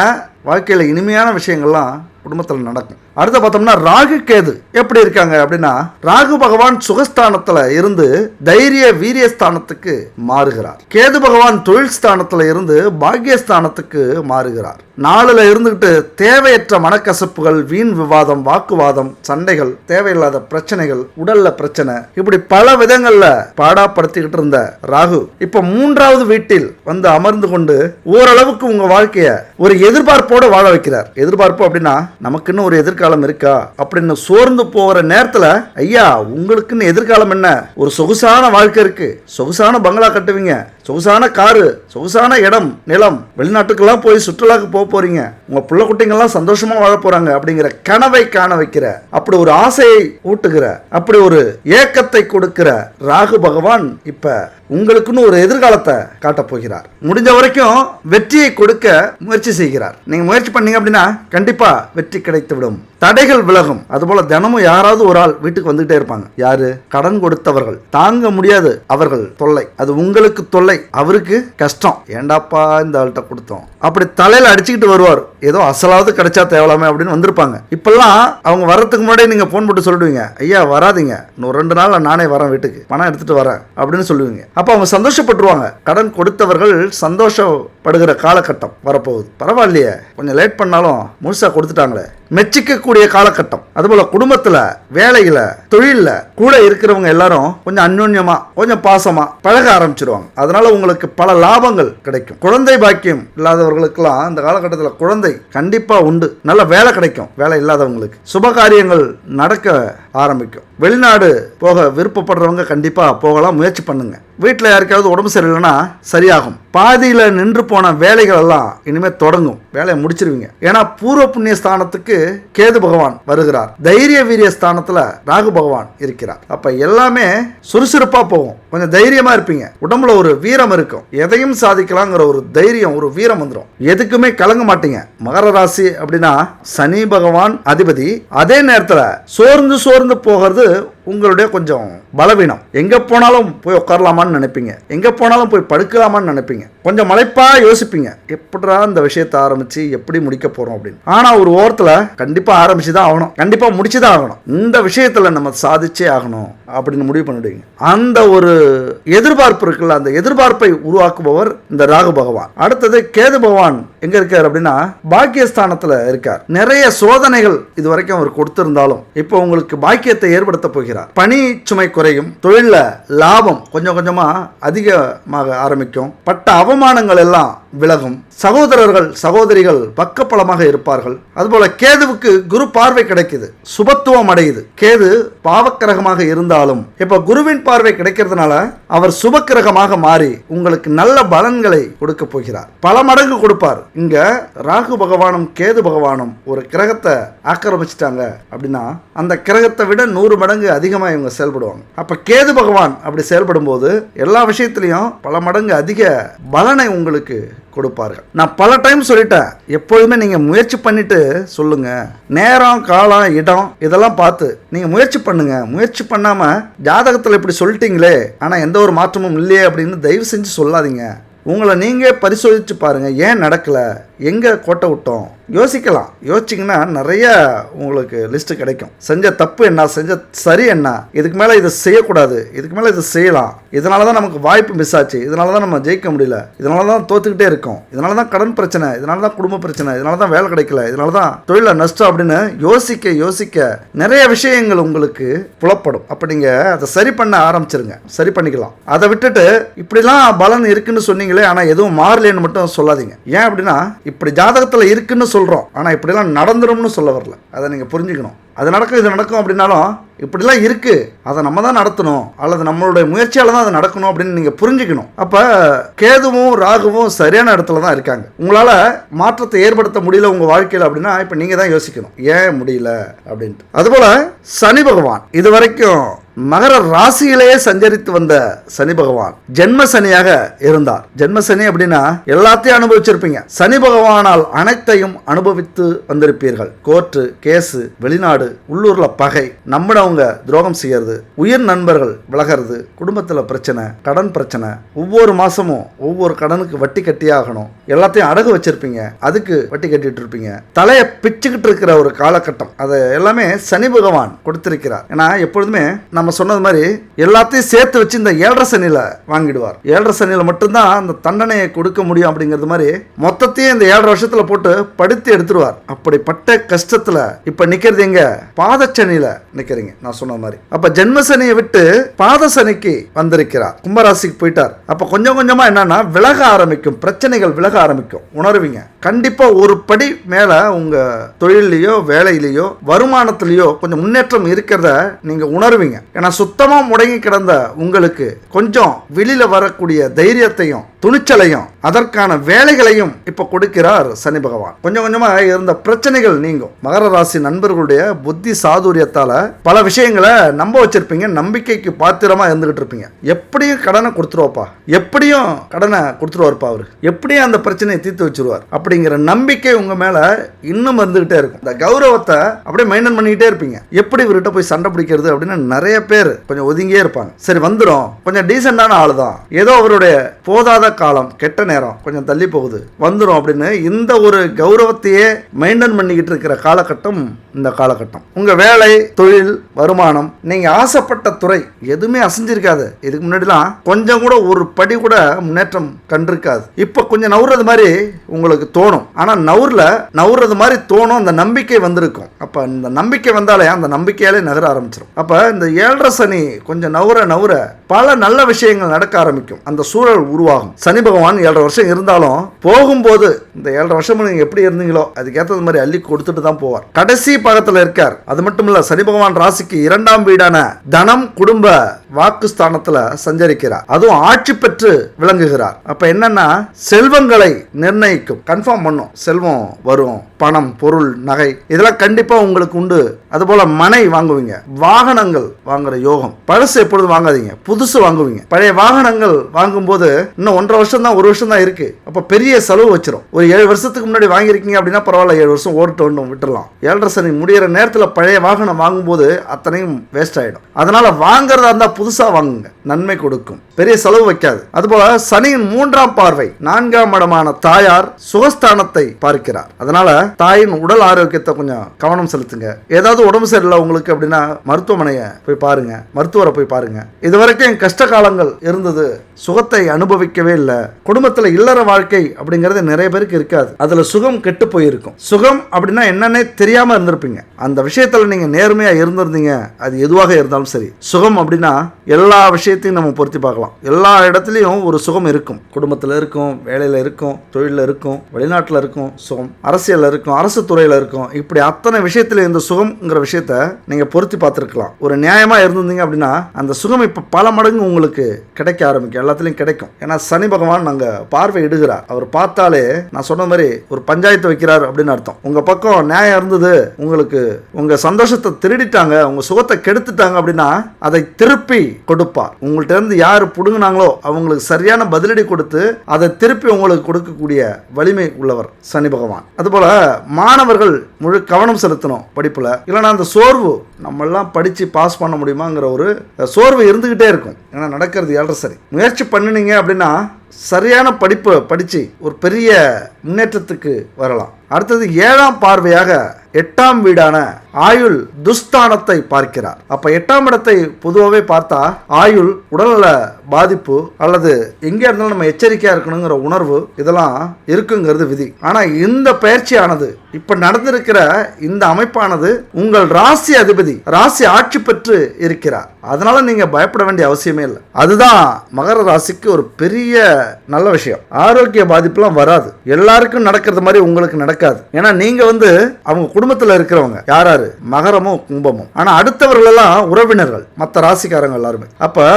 வாழ்க்கையில இனிமையான விஷயங்கள்லாம் குடும்பத்தில் நடக்கும். அடுத்து பார்த்தோம்னா ராகு கேது எப்படி இருக்காங்க அப்படின்னா, ராகு பகவான் சுகஸ்தானத்துல இருந்து தைரிய வீரியஸ்தானத்துக்கு மாறுகிறார். கேது பகவான் தொழில் ஸ்தானத்துல இருந்து பாக்கியஸ்தானத்துக்கு மாறுகிறார். 4ல இருந்துகிட்டு தேவையற்ற மனக்கசப்புகள், வீண் விவாதம், வாக்குவாதம், சண்டைகள், தேவையில்லாத பிரச்சனைகள், உடல்ல பிரச்சனை, இப்படி பல விதங்கள்ல பாடாப்படுத்திக்கிட்டு இருந்த ராகு இப்ப 3வது வீட்டில் வந்து அமர்ந்து கொண்டு ஓரளவுக்கு உங்க வாழ்க்கைய ஒரு எதிர்பார்ப்போடு வாழ வைக்கிறார். எதிர்பார்ப்பு அப்படின்னா நமக்குன்னு ஒரு எதிர்காலம் இருக்கா அப்படின்னு சோர்ந்து போகிற நேரத்துல, ஐயா உங்களுக்குன்னு எதிர்காலம் என்ன, ஒரு சொகுசான வாழ்க்கை இருக்கு, சொகுசான பங்களா கட்டுவீங்க, சொகுசான காரு, சொகுசான இடம், நிலம், வெளிநாட்டுக்கெல்லாம் போய் சுற்றுலாக்கு போக போறீங்க, உங்க பிள்ளை குட்டிங்கெல்லாம் சந்தோஷமா வாழ போறாங்க அப்படிங்கிற கனவை காண வைக்கிற, அப்படி ஒரு ஆசையை ஊட்டுகிற, அப்படி ஒரு ஏக்கத்தை கொடுக்கிற ராகு பகவான் இப்ப உங்களுக்குன்னு ஒரு எதிர்காலத்தை காட்டப் போகிறார். முடிஞ்ச வரைக்கும் வெற்றியை கொடுக்க முயற்சி செய்கிறார். நீங்க முயற்சி பண்ணீங்க அப்படின்னா கண்டிப்பா வெற்றி கிடைத்துவிடும், தடைகள் விலகும். அதுபோல தினமும் யாராவது ஒரு ஆள் வீட்டுக்கு வந்துகிட்டே இருப்பாங்க. யாரு? கடன் கொடுத்தவர்கள். தாங்க முடியாது அவர்கள் தொல்லை, அது உங்களுக்கு தொல்லை, அவருக்கு கஷ்டம். ஏண்டாப்பா இந்த ஆள்கிட்ட கொடுத்தோம் அப்படி தலையில அடிச்சுக்கிட்டு வருவார். ஏதோ அசலாவது கிடைச்சா தேவலாமே அப்படின்னு வந்திருப்பாங்க. இப்பெல்லாம் அவங்க வர்றதுக்கு முன்னாடி நீங்க போன் போட்டு சொல்லிடுவீங்க, ஐயா வராதிங்க, இன்னும் 2 நாள் நானே வரேன், வீட்டுக்கு பணம் எடுத்துட்டு வரேன் அப்படின்னு சொல்லுவீங்க. அப்ப அவங்க சந்தோஷப்பட்டுருவாங்க. கடன் கொடுத்தவர்கள் சந்தோஷப்படுகிற காலகட்டம் வரப்போகுது. பரவாயில்லையே, கொஞ்சம் லேட் பண்ணாலும் முழுசா கொடுத்துட்டாங்களே, மெச்சிக்கக்கூடிய காலகட்டம். அதுபோல குடும்பத்துல, வேலையில, தொழில கூட இருக்கிறவங்க எல்லாரும் கொஞ்சம் அந்யோன்யமா, கொஞ்சம் பாசமா பழக ஆரம்பிச்சிருவாங்க. அதனால உங்களுக்கு பல லாபங்கள் கிடைக்கும். குழந்தை பாக்கியம் இல்லாதவர்களுக்கெல்லாம் இந்த காலகட்டத்தில் குழந்தை கண்டிப்பா உண்டு. நல்ல வேலை கிடைக்கும். வேலை இல்லாதவங்களுக்கு சுபகாரியங்கள் நடக்க ஆரம்பிக்கும். வெளிநாடு போக விருப்பப்படுறவங்க கண்டிப்பா போகலாம், முயற்சி பண்ணுங்க. வீட்டில் யாருக்காவது உடம்பு சரியில்லைன்னா சரியாகும். பாதியில நின்று போன வேலைகள் எல்லாம் இனிமே தொடங்கும். வேலையை முடிச்சிருவீங்க. ஏன்னா பூர்வ புண்ணிய ஸ்தானத்துக்கு கேது பகவான் வருகிறார். தைரிய வீரிய ஸ்தானத்துல ராகு பகவான் இருக்கிறார். அப்ப எல்லாமே சுறுசுறுப்பா போகும். கொஞ்சம் தைரியமா இருப்பீங்க. உடம்புல ஒரு வீரம் இருக்கும். எதையும் சாதிக்கலாங்கிற ஒரு தைரியம், ஒரு வீரம் வந்துடும். எதுக்குமே கலங்க மாட்டீங்க. மகர ராசி அப்படின்னா சனி பகவான் அதிபதி. அதே நேரத்துல சோர்ந்து சோர்ந்து போகிறது உங்களுடைய கொஞ்சம் பலவீனம். எங்க போனாலும் போய் உட்காரலாமான்னு நினைப்பீங்க, எங்க போனாலும் போய் படுக்கலாமான்னு நினைப்பீங்க, கொஞ்சம் மலைப்பா யோசிப்பீங்க, எப்படா இந்த விஷயத்தை ஆரம்பிச்சு எப்படி முடிக்க போறோம் அப்படின்னு. ஆனா ஒரு ஓரத்துல கண்டிப்பா ஆரம்பிச்சுதான் ஆகணும், கண்டிப்பா முடிச்சுதான் ஆகணும், இந்த விஷயத்துல நம்ம சாதிச்சே ஆகணும் அப்படின்னு முடிவு பண்ணிடுவீங்க. அந்த ஒரு எதிர்பார்ப்பு இருக்குல்ல, அந்த எதிர்பார்ப்பை உருவாக்குபவர் இந்த ராகு பகவான். அடுத்தது கேது பகவான் எங்க இருக்கார் அப்படின்னா பாக்கியஸ்தானத்துல இருக்கார். நிறைய சோதனைகள் இதுவரைக்கும் அவர் கொடுத்திருந்தாலும் இப்போ உங்களுக்கு பாக்கியத்தை ஏற்படுத்த போகிறார். பணி சுமை குறையும், தொழில லாபம் கொஞ்சம் கொஞ்சமா அதிகமாக ஆரம்பிக்கும், பட்ட அவமானங்கள் எல்லாம் விலகும், சகோதரர்கள் சகோதரிகள் பக்கபலமாக இருப்பார்கள். அதுபோல கேதுவுக்கு குரு பார்வை கிடைக்குது, சுபத்துவம் அடையுது. கேது பாவக்கிரகமாக இருந்தாலும் இப்ப குருவின் பார்வை கிடைக்கிறதுனால அவர் சுபக்கிரகமாக மாறி உங்களுக்கு நல்ல பலன்களை கொடுக்க போகிறார். பல மடங்கு கொடுப்பார். இங்க ராகு பகவானும் கேது பகவானும் ஒரு கிரகத்தை ஆக்கிரமிச்சிட்டாங்க அப்படின்னா அந்த கிரகத்தை விட 100 மடங்கு அதிகமாக இவங்க செயல்படுவாங்க. அப்ப கேது பகவான் அப்படி செயல்படும் போது எல்லா விஷயத்திலையும் பல மடங்கு அதிக பலனை உங்களுக்கு கொடுப்பார்கள். நான் பல டைம் சொல்லிட்டேன், எப்பொழுதுமே நீங்க முயற்சி பண்ணிட்டு சொல்லுங்க. நேரம், காலம், இடம் இதெல்லாம் பார்த்து நீங்க முயற்சி பண்ணுங்க. முயற்சி பண்ணாம ஜாதகத்தில் இப்படி சொல்லிட்டீங்களே ஆனா எந்த ஒரு மாற்றமும் இல்லையே அப்படின்னு தயவு செஞ்சு சொல்லாதீங்க. உங்களை நீங்க பரிசோதிச்சு பாருங்க, ஏன் நடக்கல, எங்க கோட்டை விட்டோம் யோசிக்கலாம். யோசிச்சிங்கன்னா நிறைய உங்களுக்கு லிஸ்ட் கிடைக்கும். செஞ்ச தப்பு என்ன, செஞ்ச சரி என்ன, இதுக்கு மேலே இதை செய்யக்கூடாது, இதுக்கு மேலே இதை செய்யலாம், இதனால தான் நமக்கு வாய்ப்பு மிஸ் ஆச்சு, இதனால தான் நம்ம ஜெயிக்க முடியல, இதனால தான் தோத்துக்கிட்டே இருக்கோம், இதனால தான் கடன் பிரச்சனை, இதனால தான் குடும்ப பிரச்சனை, இதனால தான் வேலை கிடைக்கல, இதனால தான் தொழில நஷ்டம் அப்படின்னு யோசிக்க யோசிக்க நிறைய விஷயங்கள் உங்களுக்கு புலப்படும். அப்போ நீங்கள் அதை சரி பண்ண ஆரம்பிச்சிருங்க, சரி பண்ணிக்கலாம். அதை விட்டுட்டு இப்படிலாம் பலன் இருக்குன்னு சொன்னீங்களே ஆனால் எதுவும் மாறலன்னு மட்டும் சொல்லாதீங்க. ஏன் அப்படின்னா இப்படி ஜாதகத்தில் இருக்குன்னு சொல்கிறோம் ஆனால் இப்படிலாம் நடந்துரும்னு சொல்ல வரல. அதை நீங்கள் புரிஞ்சுக்கணும். அது நடக்கும், இது நடக்கும் அப்படின்னாலும் இப்படிலாம் இருக்கு, அதை நம்ம தான் நடத்தணும் அல்லது நம்மளுடைய முயற்சியால தான் அது நடக்கணும் அப்படின்னு நீங்க புரிஞ்சுக்கணும். அப்ப கேதுவும் ராகுவும் சரியான இடத்துல தான் இருக்காங்க. உங்களால மாற்றத்தை ஏற்படுத்த முடியல உங்க வாழ்க்கையில் அப்படின்னா இப்ப நீங்க தான் யோசிக்கணும், ஏன் முடியல அப்படின்ட்டு. அதுபோல சனி பகவான் இதுவரைக்கும் மகர ராசியிலேயே சஞ்சரித்து வந்த சனி பகவான் ஜென்ம சனியாக இருந்தார். ஜென்ம சனி அப்படின்னா எல்லாத்தையும் அனுபவிச்சிருப்பீங்க. சனி பகவானால் அனைத்தையும் அனுபவித்து வந்திருப்பீர்கள். கோர்ட்டு கேஸு, வெளிநாடு, உள்ளூர்ல பகை, நம்மளவங்க துரோகம் செய்யறது, உயிர் நண்பர்கள் விலகிறது, குடும்பத்துல பிரச்சனை, கடன் பிரச்சனை, ஒவ்வொரு மாசமும் ஒவ்வொரு கடனுக்கு வட்டி கட்டியாகணும், எல்லாத்தையும் அடகு வச்சிருப்பீங்க, அதுக்கு வட்டி கட்டிட்டு இருப்பீங்க, தலையை பிச்சுக்கிட்டு இருக்கிற ஒரு காலகட்டம். அதை எல்லாமே சனி பகவான் கொடுத்திருக்கிறார். ஏன்னா எப்பொழுதுமே நம்ம சொன்னது மாதிரி எல்லாத்தையும் சேர்த்து வச்சு இந்த 7.5 சனியில வாங்கிடுவார். 7.5 சனியில மட்டும்தான் அந்த தண்டனையை கொடுக்க முடியும் அப்படிங்கிறது மாதிரி மொத்தத்தையும் இந்த 7.5 வருஷத்துல போட்டு படுத்தி எடுத்துருவார். அப்படிப்பட்ட கஷ்டத்துல இப்ப நிக்கிறது எங்க, பாதச்சனியில நிக்கிறீங்க நான் சொன்ன மாதிரி. அப்ப ஜென்ம சனியை விட்டு பாத சனிக்கு வந்திருக்கிறார், கும்பராசிக்கு போயிட்டார். அப்ப கொஞ்சம் கொஞ்சமா என்னன்னா விலக ஆரம்பிக்கும், பிரச்சனைகள் விலக ஆரம்பிக்கும், உணர்வீங்க. கண்டிப்பா ஒரு படி மேல உங்க தொழிலையோ வேலையிலையோ வருமானத்திலேயோ கொஞ்சம் முன்னேற்றம் இருக்கிறத நீங்க உணர்வீங்க. ஏன்னா சுத்தமா முடங்கி கிடந்த உங்களுக்கு கொஞ்சம் வெளியில வரக்கூடிய தைரியத்தையும் துணிச்சலையும் அதற்கான வேலைகளையும் இப்ப கொடுக்கிறார் சனி பகவான். கொஞ்சம் கொஞ்சமா இருந்த பிரச்சனைகள் நீங்கும். மகர ராசி நண்பர்களுடைய புத்தி சாதுரியத்தால பல விஷயங்களை நம்ப வச்சிருப்பீங்க. நம்பிக்கைக்கு பாத்திரமா இருந்துகிட்டு இருப்பீங்க. எப்படியும் கடனை கொடுத்துருவாப்பா, எப்படியும் கடனை கொடுத்துருவார்ப்பா, அவரு எப்படியும் அந்த பிரச்சனையை தீர்த்து வச்சிருவார் அப்படிங்கிற நம்பிக்கை உங்க மேல இன்னும் இருந்துகிட்டே இருக்கும். இந்த கௌரவத்தை அப்படியே மெயின்டைன் பண்ணிக்கிட்டே இருப்பீங்க. எப்படி இவர்கிட்ட போய் சண்டை பிடிக்கிறது அப்படின்னு நிறைய பேர் கொஞ்சம் ஒதுங்கியே இருப்பாங்க. சரி வந்துடும், கொஞ்சம் டீசென்டான ஆளு தான், ஏதோ அவருடைய போதாத காலம், கெட்ட நேரம் கொஞ்சம் தள்ளி போகுது, வந்துடும் அப்படின்னு இந்த ஒரு கௌரவத்தையே மெயின்டைன் பண்ணிக்கிட்டு இருக்கிற காலகட்டம் இந்த காலகட்டம். உங்க வேலை, தொழில், வருமானம், நீங்க ஆசைப்பட்ட துறை எதுவுமே அசைஞ்சிருக்காது. இதுக்கு முன்னாடிலாம் கொஞ்சம் கூட ஒரு படி கூட முன்னேற்றம் கண்டிருக்காது. இப்ப கொஞ்சம் நவுறது மாதிரி உங்களுக்கு தோணும். ஆனா நவுறது மாதிரி தோணும். அந்த நம்பிக்கை வந்திருக்கும். அப்ப இந்த நம்பிக்கை வந்தாலே அந்த நம்பிக்கையாலே நகர ஆரம்பிச்சிடும். அப்ப இந்த 7.5 சனி கொஞ்சம் நவுற பல நல்ல விஷயங்கள் நடக்க ஆரம்பிக்கும். அந்த சூழல் உருவாகும். சனி பகவான் 7.5 வருஷம் இருந்தாலும் போகும்போது இந்த 7.5 வருஷம் நீங்க எப்படி இருந்தீங்களோ அதுக்கேற்றது மாதிரி அள்ளி கொடுத்துட்டு தான் போவார். கடைசி பாகத்தில் இருக்கார். அது மட்டும் இல்ல, சனி பகவான் ராசிக்கு 2ஆம் வீடான தனம், குடும்ப, வாக்குஸ்தானத்துல சஞ்சரிக்கிறார். அதுவும் ஆட்சி பெற்று விளங்குகிறார். அப்ப என்னன்னா செல்வங்களை நிர்ணயிக்கும். கன்ஃபார்ம் பண்ணும். செல்வம் வரும், பணம், பொருள், நகை இதெல்லாம் கண்டிப்பா உங்களுக்கு உண்டு. அதுபோல மனை வாங்குவீங்க, வாகனங்கள் வாங்குற யோகம். பழசு எப்பொழுது வாங்காதீங்க, புதுசு வாங்குவீங்க. பழைய வாகனங்கள் வாங்கும்போது இன்னும் 1.5 வருஷம் தான், 1 வருஷம் தான் இருக்கு. அப்ப பெரிய செலவு வச்சிரும். ஒரு 7 வருஷத்துக்கு முன்னாடி வாங்கியிருக்கீங்க அப்படின்னா பரவாயில்ல, 7 வருஷம் ஓட்டு விட்டுடலாம். 7.5 சனி முடிகிற நேரத்தில் பழைய வாகனம் வாங்கும்போது அத்தனையும் வேஸ்ட் ஆயிடும். அதனால வாங்குறதா இருந்தா புதுசா வாங்குங்க, நன்மை கொடுக்கும், பெரிய செலவு வைக்காது. அதுபோல சனியின் 3ஆம் பார்வை 4ஆம் இடமான தாயார் சுகஸ்தானத்தை பார்க்கிறார். அதனால தாயின் உடல் ஆரோக்கியத்தை கொஞ்சம் கவனம் செலுத்துங்க. ஏதாவது உடம்பு சரியில்லை உங்களுக்கு அப்படின்னா மருத்துவமனையை போய் பாருங்க, மருத்துவரை போய் பாருங்க. இதுவரைக்கும் கஷ்ட காலங்கள் இருந்தது, சுகத்தை அனுபவிக்கவே இல்லை. குடும்பத்தில் இல்லற வாழ்க்கை அப்படிங்கிறது நிறைய பேருக்கு இருக்காது. அதுல சுகம் கெட்டு போயிருக்கும். சுகம் அப்படின்னா என்னன்னே தெரியாம இருந்திருப்பீங்க. அந்த விஷயத்துல நீங்க நேர்மையா இருந்திருந்தீங்க, அது எதுவாக இருந்தாலும் சரி. சுகம் அப்படின்னா எல்லா விஷயத்தையும் நம்ம பொருத்தி பார்க்கலாம். எல்லா இடத்துலையும் ஒரு சுகம் இருக்கும். குடும்பத்தில் இருக்கும், வேலையில் இருக்கும், தொழிலில் இருக்கும், வெளிநாட்டில் இருக்கும் சுகம், அரசியலில் இருக்கும், அரசு துறையில் இருக்கும். இப்படி அத்தனை விஷயத்துல இந்த சுகம்ங்கிற விஷயத்த நீங்க பொருத்தி பார்த்துருக்கலாம். ஒரு நியாயமா இருந்திருந்தீங்க அப்படின்னா அந்த சுகம் இப்ப பல மடங்கு உங்களுக்கு கிடைக்க ஆரம்பிக்கும். எல்லாத்துலயும் கிடைக்கும். ஏன்னா சனி பகவான் நாங்க பார்வை இடுகிறார். அவர் பார்த்தாலே நான் சொன்ன மாதிரி ஒரு பஞ்சாயத்து வைக்கிறார் அப்படின்னு அர்த்தம். உங்க பக்கம் நியாயம் இருந்தது, உங்களுக்கு உங்க சந்தோஷத்தை திருடிட்டாங்க, உங்க சுகத்தை கெடுத்துட்டாங்க அப்படின்னா அதை திருப்பி கொடுப்பார். உங்கள்ட்ட இருந்து யாரு புடுங்கினாங்களோ அவங்களுக்கு சரியான பதிலடி கொடுத்து அதை திருப்பி உங்களுக்கு கொடுக்கக்கூடிய வலிமை உள்ளவர் சனி பகவான். அதுபோல மாணவர்கள் முழு கவனம் செலுத்தணும் படிப்புல. இல்லைன்னா அந்த சோர்வு, நம்ம எல்லாம் படிச்சு பாஸ் பண்ண முடியுமாங்கிற ஒரு சோர்வு இருந்துகிட்டே இருக்கும். ஏன்னா நடக்கிறது 7.5 சனி. முயற்சி பண்ணினீங்க அப்படின்னா சரியான படிப்பு படிச்சு ஒரு பெரிய முன்னேற்றத்துக்கு வரலாம். அடுத்தது 7ஆம் பார்வையாக 8ஆம் வீடான ஆயுள் துஸ்தானத்தை பார்க்கிறார். அப்ப 8ஆம் இடத்தை பொதுவாகவே பார்த்தா ஆயுள், உடல்நல பாதிப்பு அல்லது எங்கே இருந்தாலும் நம்ம எச்சரிக்கையா இருக்கணுங்கிற உணர்வு இதெல்லாம் இருக்குங்கிறது விதி. ஆனா இந்த பயிற்சியானது இப்ப நடந்திருக்கிற இந்த அமைப்பானது உங்கள் ராசி அதிபதி ராசி ஆட்சி பெற்று இருக்கிறார். அதனால நீங்க பயப்பட வேண்டிய அவசியமே இல்லை. அதுதான் மகர ராசிக்கு ஒரு பெரிய நல்ல விஷயம். ஆரோக்கிய பாதிப்புலாம் வராது. எல்லாருக்கும் நடக்கிறது மாதிரி உங்களுக்கு நடக்காது. ஏன்னா நீங்க அவங்க குடும்பத்தில் இருக்கிறவங்க யாராரு, மகரமும் கும்பமும். ஆனா அடுத்தவர்கள் எல்லாம் உறவினர்கள், மற்ற ராசிக்காரங்க எல்லாருமே. அப்ப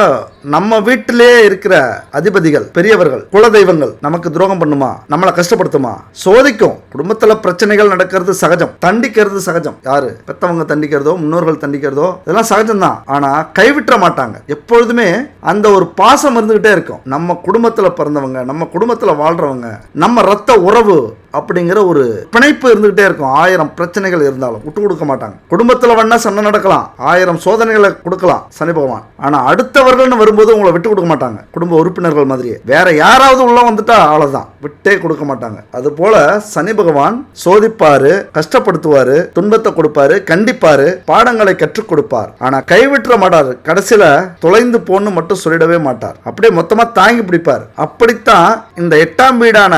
நம்ம வீட்டிலே இருக்கிற அதிபதிகள், பெரியவர்கள், குலதெய்வங்கள் நமக்கு துரோகம் பண்ணுமா, நம்மளை கஷ்டப்படுத்துமா, சோதிக்கும். குடும்பத்துல பிரச்சனைகள் நடக்கிறது சகஜம், தண்டிக்கிறது சகஜம். யாரு பெத்தவங்க தண்டிக்கிறதோ, முன்னோர்கள் தண்டிக்கிறதோ இதெல்லாம் சகஜம் தான். ஆனா கைவிட்ட மாட்டாங்க. எப்பொழுதுமே அந்த ஒரு பாசம் இருந்துகிட்டே இருக்கும். நம்ம குடும்பத்துல பிறந்தவங்க, நம்ம குடும்பத்துல வாழ்றவங்க, நம்ம ரத்த உறவு அப்படிங்கிற ஒரு பிணைப்பு இருந்துகிட்டே இருக்கும். 1000 பிரச்சனைகள் இருந்தாலும் விட்டு கொடுக்க மாட்டாங்க. குடும்பத்துல வேணா சண்டை நடக்கலாம், 1000 சோதனைகளை கொடுக்கலாம் சனி பகவான். ஆனா அடுத்தவர்கள்னு வரும்போது உங்களை விட்டு கொடுக்க மாட்டாங்க. குடும்ப உறுப்பினர்கள் மாதிரியே வேற யாராவது உள்ள வந்துட்டா அவ்வளவுதான், விட்டே கொடுக்க மாட்டாங்க. அது போல சனி பகவான் சோதிப்பாரு, கஷ்டப்படுத்துவாரு, துன்பத்தை கொடுப்பாரு, கண்டிப்பாரு, பாடங்களை கற்றுக் கொடுப்பார். ஆனா கைவிட்டுற மாட்டாரு. கடைசியில தொலைந்து போன்னு மட்டும் சொல்லிடவே மாட்டார். அப்படியே மொத்தமா தாங்கி பிடிப்பார். அப்படித்தான் இந்த 8ஆம் வீடான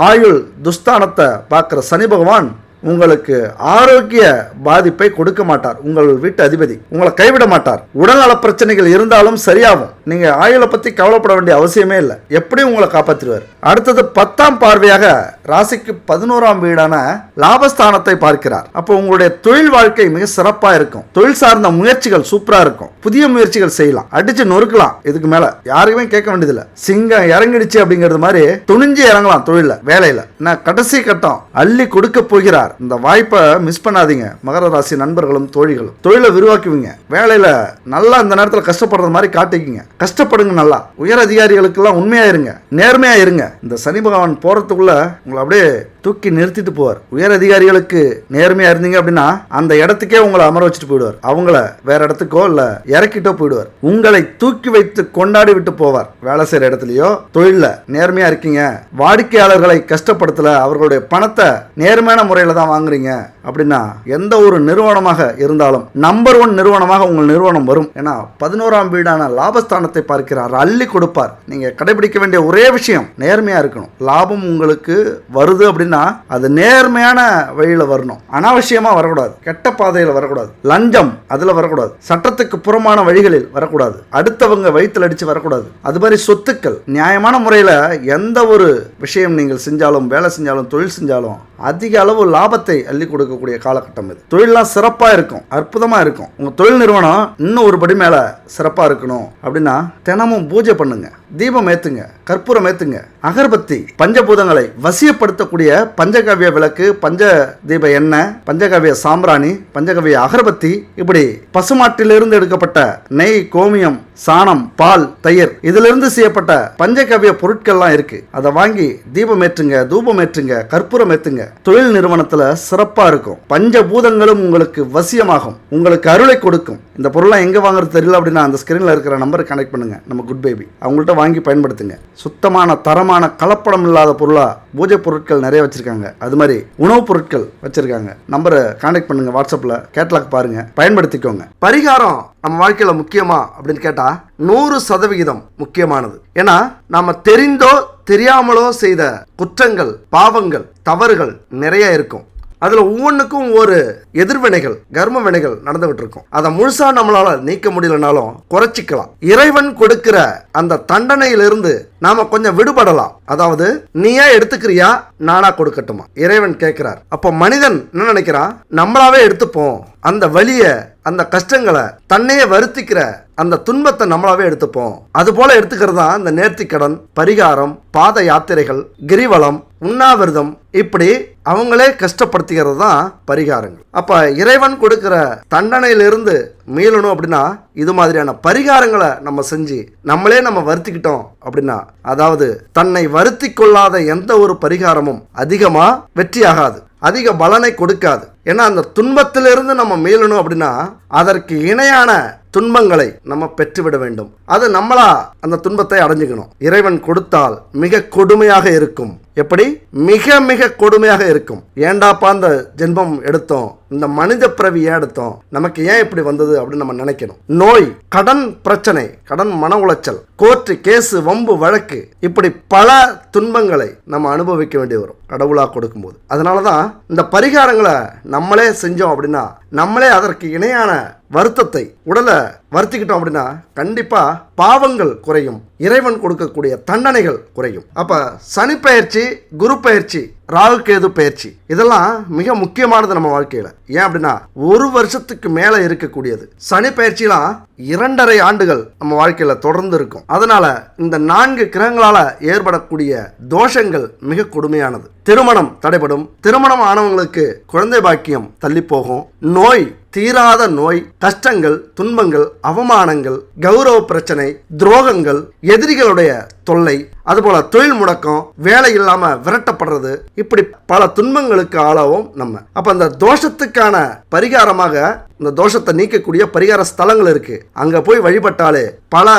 ஆயுள் துஸ்தானத்தை பார்க்கிற சனி பகவான் உங்களுக்கு ஆரோக்கிய பாதிப்பை கொடுக்க மாட்டார். உங்கள் வீட்டு அதிபதி உங்களை கைவிட மாட்டார். உடல்நல பிரச்சனைகள் இருந்தாலும் சரியாகும். நீங்க ஆயுளை பத்தி கவலைப்பட வேண்டிய அவசியமே இல்லை. எப்படி உங்களை காப்பாற்றிடுவார். அடுத்தது 10ஆம் பார்வையாக ராசிக்கு 11ஆம் வீடான லாபஸ்தானத்தை பார்க்கிறார். அப்போ உங்களுடைய தொழில் வாழ்க்கை மிக சிறப்பா இருக்கும். தொழில் சார்ந்த முயற்சிகள் சூப்பரா இருக்கும். புதிய முயற்சிகள் செய்யலாம், அடிச்சு நொறுக்கலாம். இதுக்கு மேல யாருக்குமே கேட்க வேண்டியதில்லை. சிங்கம் இறங்கிடுச்சு அப்படிங்கிறது மாதிரி துணிஞ்சு இறங்கலாம் தொழில வேலையில. நான் கடைசி கட்டம் அள்ளி கொடுக்க போகிறார். இந்த வாய்ப்பை மிஸ் பண்ணாதீங்க மகர ராசி நண்பர்களும் தோழிகளும். தொழிலை விரிவாக்குவீங்க. வேலையில நல்லா இந்த நேரத்தில் கஷ்டப்படுறது மாதிரி காட்டிக்கிங்க. கஷ்டப்படுங்க. நல்லா உயர் அதிகாரிகளுக்கு எல்லாம் உண்மையா இருங்க, நேர்மையா இருங்க. இந்த சனி பகவான் போறதுக்குள்ள உங்களை அப்படியே தூக்கி நிறுத்திட்டு போவார். உயர் அதிகாரிகளுக்கு நேர்மையா இருந்தீங்க அப்படின்னா அந்த இடத்துக்கே உங்களை அமர வச்சுட்டு போயிடுவார். அவங்கள வேற இடத்துக்கோ இல்ல இறக்கிட்டோ போயிடுவார். உங்களை தூக்கி வைத்து கொண்டாடி விட்டு போவார். வேலை செய்யற இடத்துலயோ தொழில நேர்மையா இருக்கீங்க, வாடிக்கையாளர்களை கஷ்டப்படுத்தல, அவர்களுடைய பணத்தை நேர்மையான முறையில தான் வாங்குறீங்க அப்படின்னா எந்த ஒரு நிறுவனமாக இருந்தாலும் நம்பர் 1 நிறுவனமாக உங்கள் நிறுவனம் வரும். ஏன்னா 11ஆம் வீடான லாபஸ்தானத்தை பார்க்கிறார். அள்ளி கொடுப்பார். நீங்க கடைபிடிக்க வேண்டிய ஒரே விஷயம் நேர்மையா இருக்கணும். லாபம் உங்களுக்கு வருது அப்படின்னா அது நேர்மையான வழியில வரணும். அனாவசியமா வரக்கூடாது. கெட்ட பாதையில வரக்கூடாது. லஞ்சம் அதுல வரக்கூடாது. சட்டத்துக்கு புறமான வழிகளில் வரக்கூடாது. அடுத்தவங்க வயிற்றுல அடிச்சு வரக்கூடாது. அது மாதிரி சொத்துக்கள் நியாயமான முறையில எந்த ஒரு விஷயம் நீங்கள் செஞ்சாலும், வேலை செஞ்சாலும், தொழில் செஞ்சாலும் அதிக அளவு லாபத்தை அள்ளி கொடுக்கக்கூடிய காலகட்டம் இது. தொழிலாம் சிறப்பா இருக்கும், அற்புதமா இருக்கும். உங்க தொழில் நிறுவனம் இன்னும் ஒரு படி மேல சிறப்பா இருக்கணும் அப்படின்னா தினமும் பூஜை பண்ணுங்க, தீபம் ஏத்துங்க, கற்பூரம் ஏத்துங்க, அகர்பத்தி, பஞ்சபூதங்களை வசியப்படுத்தக்கூடிய பஞ்சகவ்ய விளக்கு, பஞ்ச தீப எண்ணெய், பஞ்சகவ்ய சாம்பிராணி, பஞ்சகவ்ய அகர்பத்தி, இப்படி பசுமாட்டிலிருந்து எடுக்கப்பட்ட நெய், கோமியம், சாணம், பால், தயிர் இதிலிருந்து செய்யப்பட்ட பஞ்சகவ்ய பொருட்கள்லாம் இருக்கு. அதை வாங்கி தீபம் ஏற்றுங்க, தூபம் ஏற்றுங்க, கற்பூரம் ஏத்துங்க. தொழில் நிறுவனத்துல சிறப்பா இருக்கும். பஞ்சபூதங்களும் உங்களுக்கு வசியமாகும், உங்களுக்கு அருளை கொடுக்கும். இந்த பொருள்லாம் எங்க வாங்குறது தெரியல அப்படின்னா அந்த ஸ்கிரீன்ல இருக்கிற நம்பரை கனெக்ட் பண்ணுங்க. நம்ம குட் பேபி அவங்கள்ட்ட வாங்கி பயன்படுத்துங்க. சுத்தமான தரமான கலப்படம் இல்லாத பொருளா பூஜை பொருட்கள் நிறைய வச்சிருக்காங்க. அது மாதிரி உணவுப் பொருட்கள் வச்சிருக்காங்க. நம்பரை கான்டாக்ட் பண்ணுங்க. வாட்ஸ்அப்ல கேட்லாக் பாருங்க, பயன்படுத்திக்கோங்க. பரிகாரம் நம்ம வாழ்க்கையில முக்கியமா அப்படின்னு கேட்டா 100% முக்கியமானது. ஏன்னா நாம தெரிந்தோ தெரியாமலோ செய்த குற்றங்கள், பாவங்கள், தவறுகள் நிறைய இருக்கும். அதுல ஒவ்வொன்றுக்கும் ஒரு எதிர்வினைகள், கர்ம வினைகள் நடந்துகிட்டு இருக்கும். அதை முழுசா நம்மளால நீக்க முடியலனாலும் குறைச்சிக்கலாம். இறைவன் கொடுக்கிற அந்த தண்டனையிலிருந்து நாம கொஞ்சம் விடுபடலாம். அதாவது நீயா எடுத்துக்கிறியா, நானா கொடுக்கட்டுமா, இறைவன் கேட்கிறார். அப்போ மனிதன் என்ன நினைக்கிறான், நம்மளாவே எடுத்துப்போம். அந்த வலிய, அந்த கஷ்டங்களை, தன்னையே வருத்திக்கிற அந்த துன்பத்தை நம்மளாவே எடுத்துப்போம். அது போல எடுத்துக்கிறது தான் இந்த நேர்த்திக்கடன், பரிகாரம், பாத யாத்திரைகள், கிரிவலம், உண்ணாவிரதம், இப்படி அவங்களே கஷ்டப்படுத்திக்கிறது தான் பரிகாரங்கள். அப்ப இறைவன் கொடுக்கிற தண்டனையிலிருந்து மீளணும் அப்படின்னா இது மாதிரியான பரிகாரங்களை நம்ம செஞ்சு நம்மளே நம்ம வருத்திக்கிட்டோம் அப்படின்னா, அதாவது தன்னை வருத்தி கொள்ளாத எந்த ஒரு பரிகாரமும் அதிகமா வெற்றியாகாது, அதிக பலனை கொடுக்காது. ஏன்னா அந்த துன்பத்திலிருந்து நம்ம மீளணும் அப்படின்னா அதற்கு இணையான துன்பங்களை நம்ம பெற்றுவிட வேண்டும். அது நம்மளா அந்த துன்பத்தை அடைஞ்சுக்கணும். இறைவன் கொடுத்தால் மிக கொடுமையாக இருக்கும். எப்படி? மிக மிக கொடுமையாக இருக்கும். ஏண்டாப்பா இந்த ஜென்மம் எடுத்தோம், இந்த மனித பிறவி ஏன் எடுத்தோம், நமக்கு ஏன் இப்படி வந்தது அப்படின்னு நம்ம நினைக்கணும். நோய், கடன் பிரச்சனை, கடன் மன உளைச்சல், கோர்ட்டு கேஸு, வம்பு வழக்கு, இப்படி பல துன்பங்களை நம்ம அனுபவிக்க வேண்டி வரும் கடவுளா கொடுக்கும்போது. அதனாலதான் இந்த பரிகாரங்களை நம்மளே செஞ்சோம் அப்படின்னா, நம்மளே அதற்கு இணையான வருத்தத்தை, உடலை வருத்திக்கிட்டோம் அப்படின்னா கண்டிப்பா பாவங்கள் குறையும், இறைவன் கொடுக்கக்கூடிய தண்டனைகள் குறையும். அப்ப சனி பயிற்சி, குரு பயிற்சி, ராகு கேது பயிற்சி இதெல்லாம் மிக முக்கியமானது நம்ம வாழ்க்கையில. ஏன் அப்படின்னா 1 வருஷத்துக்கு மேல இருக்கக்கூடியது. சனி பயிற்சிலாம் 2.5 ஆண்டுகள் நம்ம வாழ்க்கையில தொடர்ந்து இருக்கும். அதனால இந்த 4 கிரகங்களால ஏற்படக்கூடிய தோஷங்கள் மிக கொடுமையானது. திருமணம் தடைபடும், திருமணம் ஆனவங்களுக்கு குழந்தை பாக்கியம் தள்ளி போகும், நோய், தீராத நோய், கஷ்டங்கள், துன்பங்கள், அவமானங்கள், கௌரவ பிரச்சனை, துரோகங்கள், எதிரிகளுடைய தொல்லை, அதுபோல தொழில் முடக்கம், வேலை இல்லாம விரட்டப்படுறது, இப்படி பல துன்பங்களுக்கு ஆளாவும் நம்ம. அப்ப அந்த தோஷத்துக்கான பரிகாரமாக இந்த தோஷத்தை நீக்கக்கூடிய பரிகார ஸ்தலங்கள் இருக்கு. அங்க போய் வழிபட்டாலே பல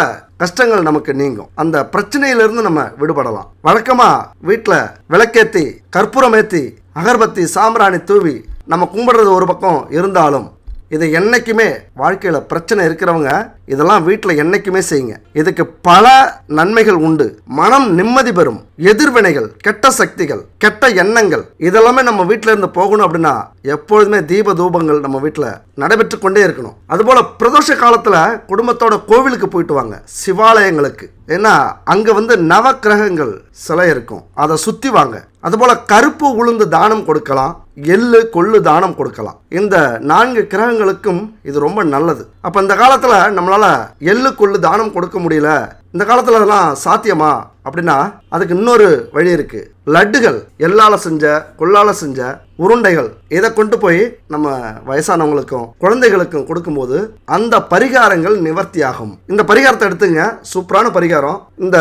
கஷ்டங்கள் நமக்கு நீங்கும். அந்த பிரச்சனையிலிருந்து நம்ம விடுபடலாம். வழக்கமா வீட்டுல விளக்கேத்தி, கற்பூரம் ஏத்தி, அகர்பத்தி, சாம்பிராணி தூவி நம்ம கும்பிடுறது ஒரு பக்கம் இருந்தாலும், இது என்னைக்குமே வாழ்க்கையில பிரச்சனை இருக்கிறவங்க இதெல்லாம் வீட்டில் என்னைக்குமே செய்யுங்க. இதுக்கு பல நன்மைகள் உண்டு. மனம் நிம்மதி பெறும். எதிர்வினைகள், கெட்ட சக்திகள், கெட்ட எண்ணங்கள் இதெல்லாமே நம்ம வீட்டில இருந்து போகணும் அப்படின்னா எப்பொழுதுமே தீப தூபங்கள் நம்ம வீட்டில் நடைபெற்று கொண்டே இருக்கணும். அதுபோல பிரதோஷ காலத்துல குடும்பத்தோட கோவிலுக்கு போயிட்டு வாங்க, சிவாலயங்களுக்கு. ஏன்னா அங்க நவ கிரகங்கள் சிலை இருக்கும், அதை சுத்தி வாங்க. அதுபோல கருப்பு உளுந்து தானம் கொடுக்கலாம், எள்ளு கொள்ளு தானம் கொடுக்கலாம். இந்த 4 கிரகங்களுக்கும் இது ரொம்ப நல்லது. அப்ப இந்த காலத்துல நம்மளால எள்ளு கொள்ளு தானம் கொடுக்க முடியல, இந்த காலத்துல அதெல்லாம் சாத்தியமா அப்படின்னா அதுக்கு இன்னொரு வழி இருக்கு. லட்டுகள், எள்ளால செஞ்ச கொள்ளால செஞ்ச உருண்டைகள், இதை கொண்டு போய் நம்ம வயசானவங்களுக்கும் குழந்தைகளுக்கும் கொடுக்கும்போது அந்த பரிகாரங்கள் நிவர்த்தி ஆகும். இந்த பரிகாரத்தை எடுத்துங்க, சூப்பரான பரிகாரம். இந்த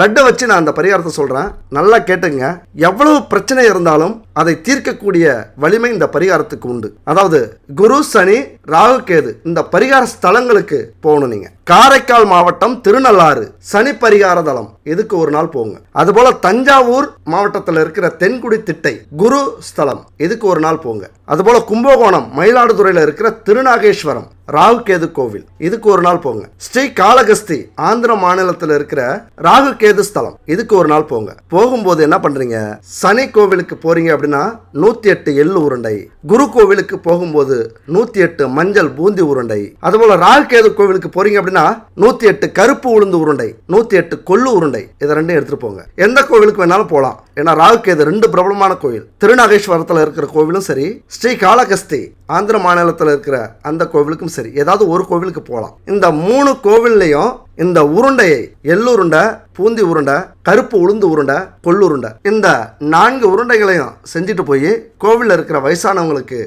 லட்டை வச்சு நான் அந்த பரிகாரத்தை சொல்றேன், நல்லா கேட்டுங்க. எவ்வளவு பிரச்சனை இருந்தாலும் அதை தீர்க்கக்கூடிய வலிமை இந்த பரிகாரத்துக்கு உண்டு. அதாவது குரு, சனி, ராகு, கேது இந்த பரிகார ஸ்தலங்களுக்கு போகணும். நீங்க காரைக்கால் மாவட்டம் திருநள்ளாறு சனி பரிகார தலம், இதுக்கு ஒரு நாள் போங்க. அதுபோல தஞ்சாவூர் மாவட்டத்தில் இருக்கிற தென்குடி திட்டை குரு ஸ்தலம், இதுக்கு ஒரு நாள் போங்க. அதுபோல கும்பகோணம் மயிலாடுதுறையில் இருக்கிற திருநாகேஸ்வரம் ராகு கேது கோவில், இதுக்கு ஒரு நாள் போங்க. ஸ்ரீ காளகஸ்தி ஆந்திர மாநிலத்தில் இருக்கிற ராகு கேது ஸ்தலம், இதுக்கு ஒரு நாள் போங்க. போகும்போது என்ன பண்றீங்க, சனி கோவிலுக்கு போறீங்க அப்படின்னா 108 எள்ளு உருண்டை, குரு கோவிலுக்கு போகும்போது 108 மஞ்சள் பூந்தி உருண்டை, அதுபோல ராகு கேது கோவிலுக்கு போறீங்க அப்படின்னா 108 கருப்பு உளுந்து உருண்டை, 108 கொள்ளு உருண்டை, இதை ரெண்டையும் எடுத்துட்டு போங்க. எந்த கோவிலுக்கு வேணாலும் போகலாம். ஏன்னா ராகு கேது 2 பிரபலமான கோவில். திருநாகேஸ்வரத்தில் இருக்கிற கோவிலும் சரி, ஸ்ரீ காளகஸ்தி ஆந்திர மாநிலத்தில் இருக்கிற அந்த கோவிலுக்கும் சரி, ஏதாவது ஒரு கோவிலுக்கு போகலாம். இந்த 3 கோவில்லையும் இந்த உருண்டையை, எள்ளுருண்டை, பூந்தி உருண்டை, கருப்பு உளுந்து உருண்டை, கொள்ளுருண்டை, இந்த 4 உருண்டைகளையும் செஞ்சுட்டு போய் கோவிலில் இருக்கிற வயசானவங்களுக்கு,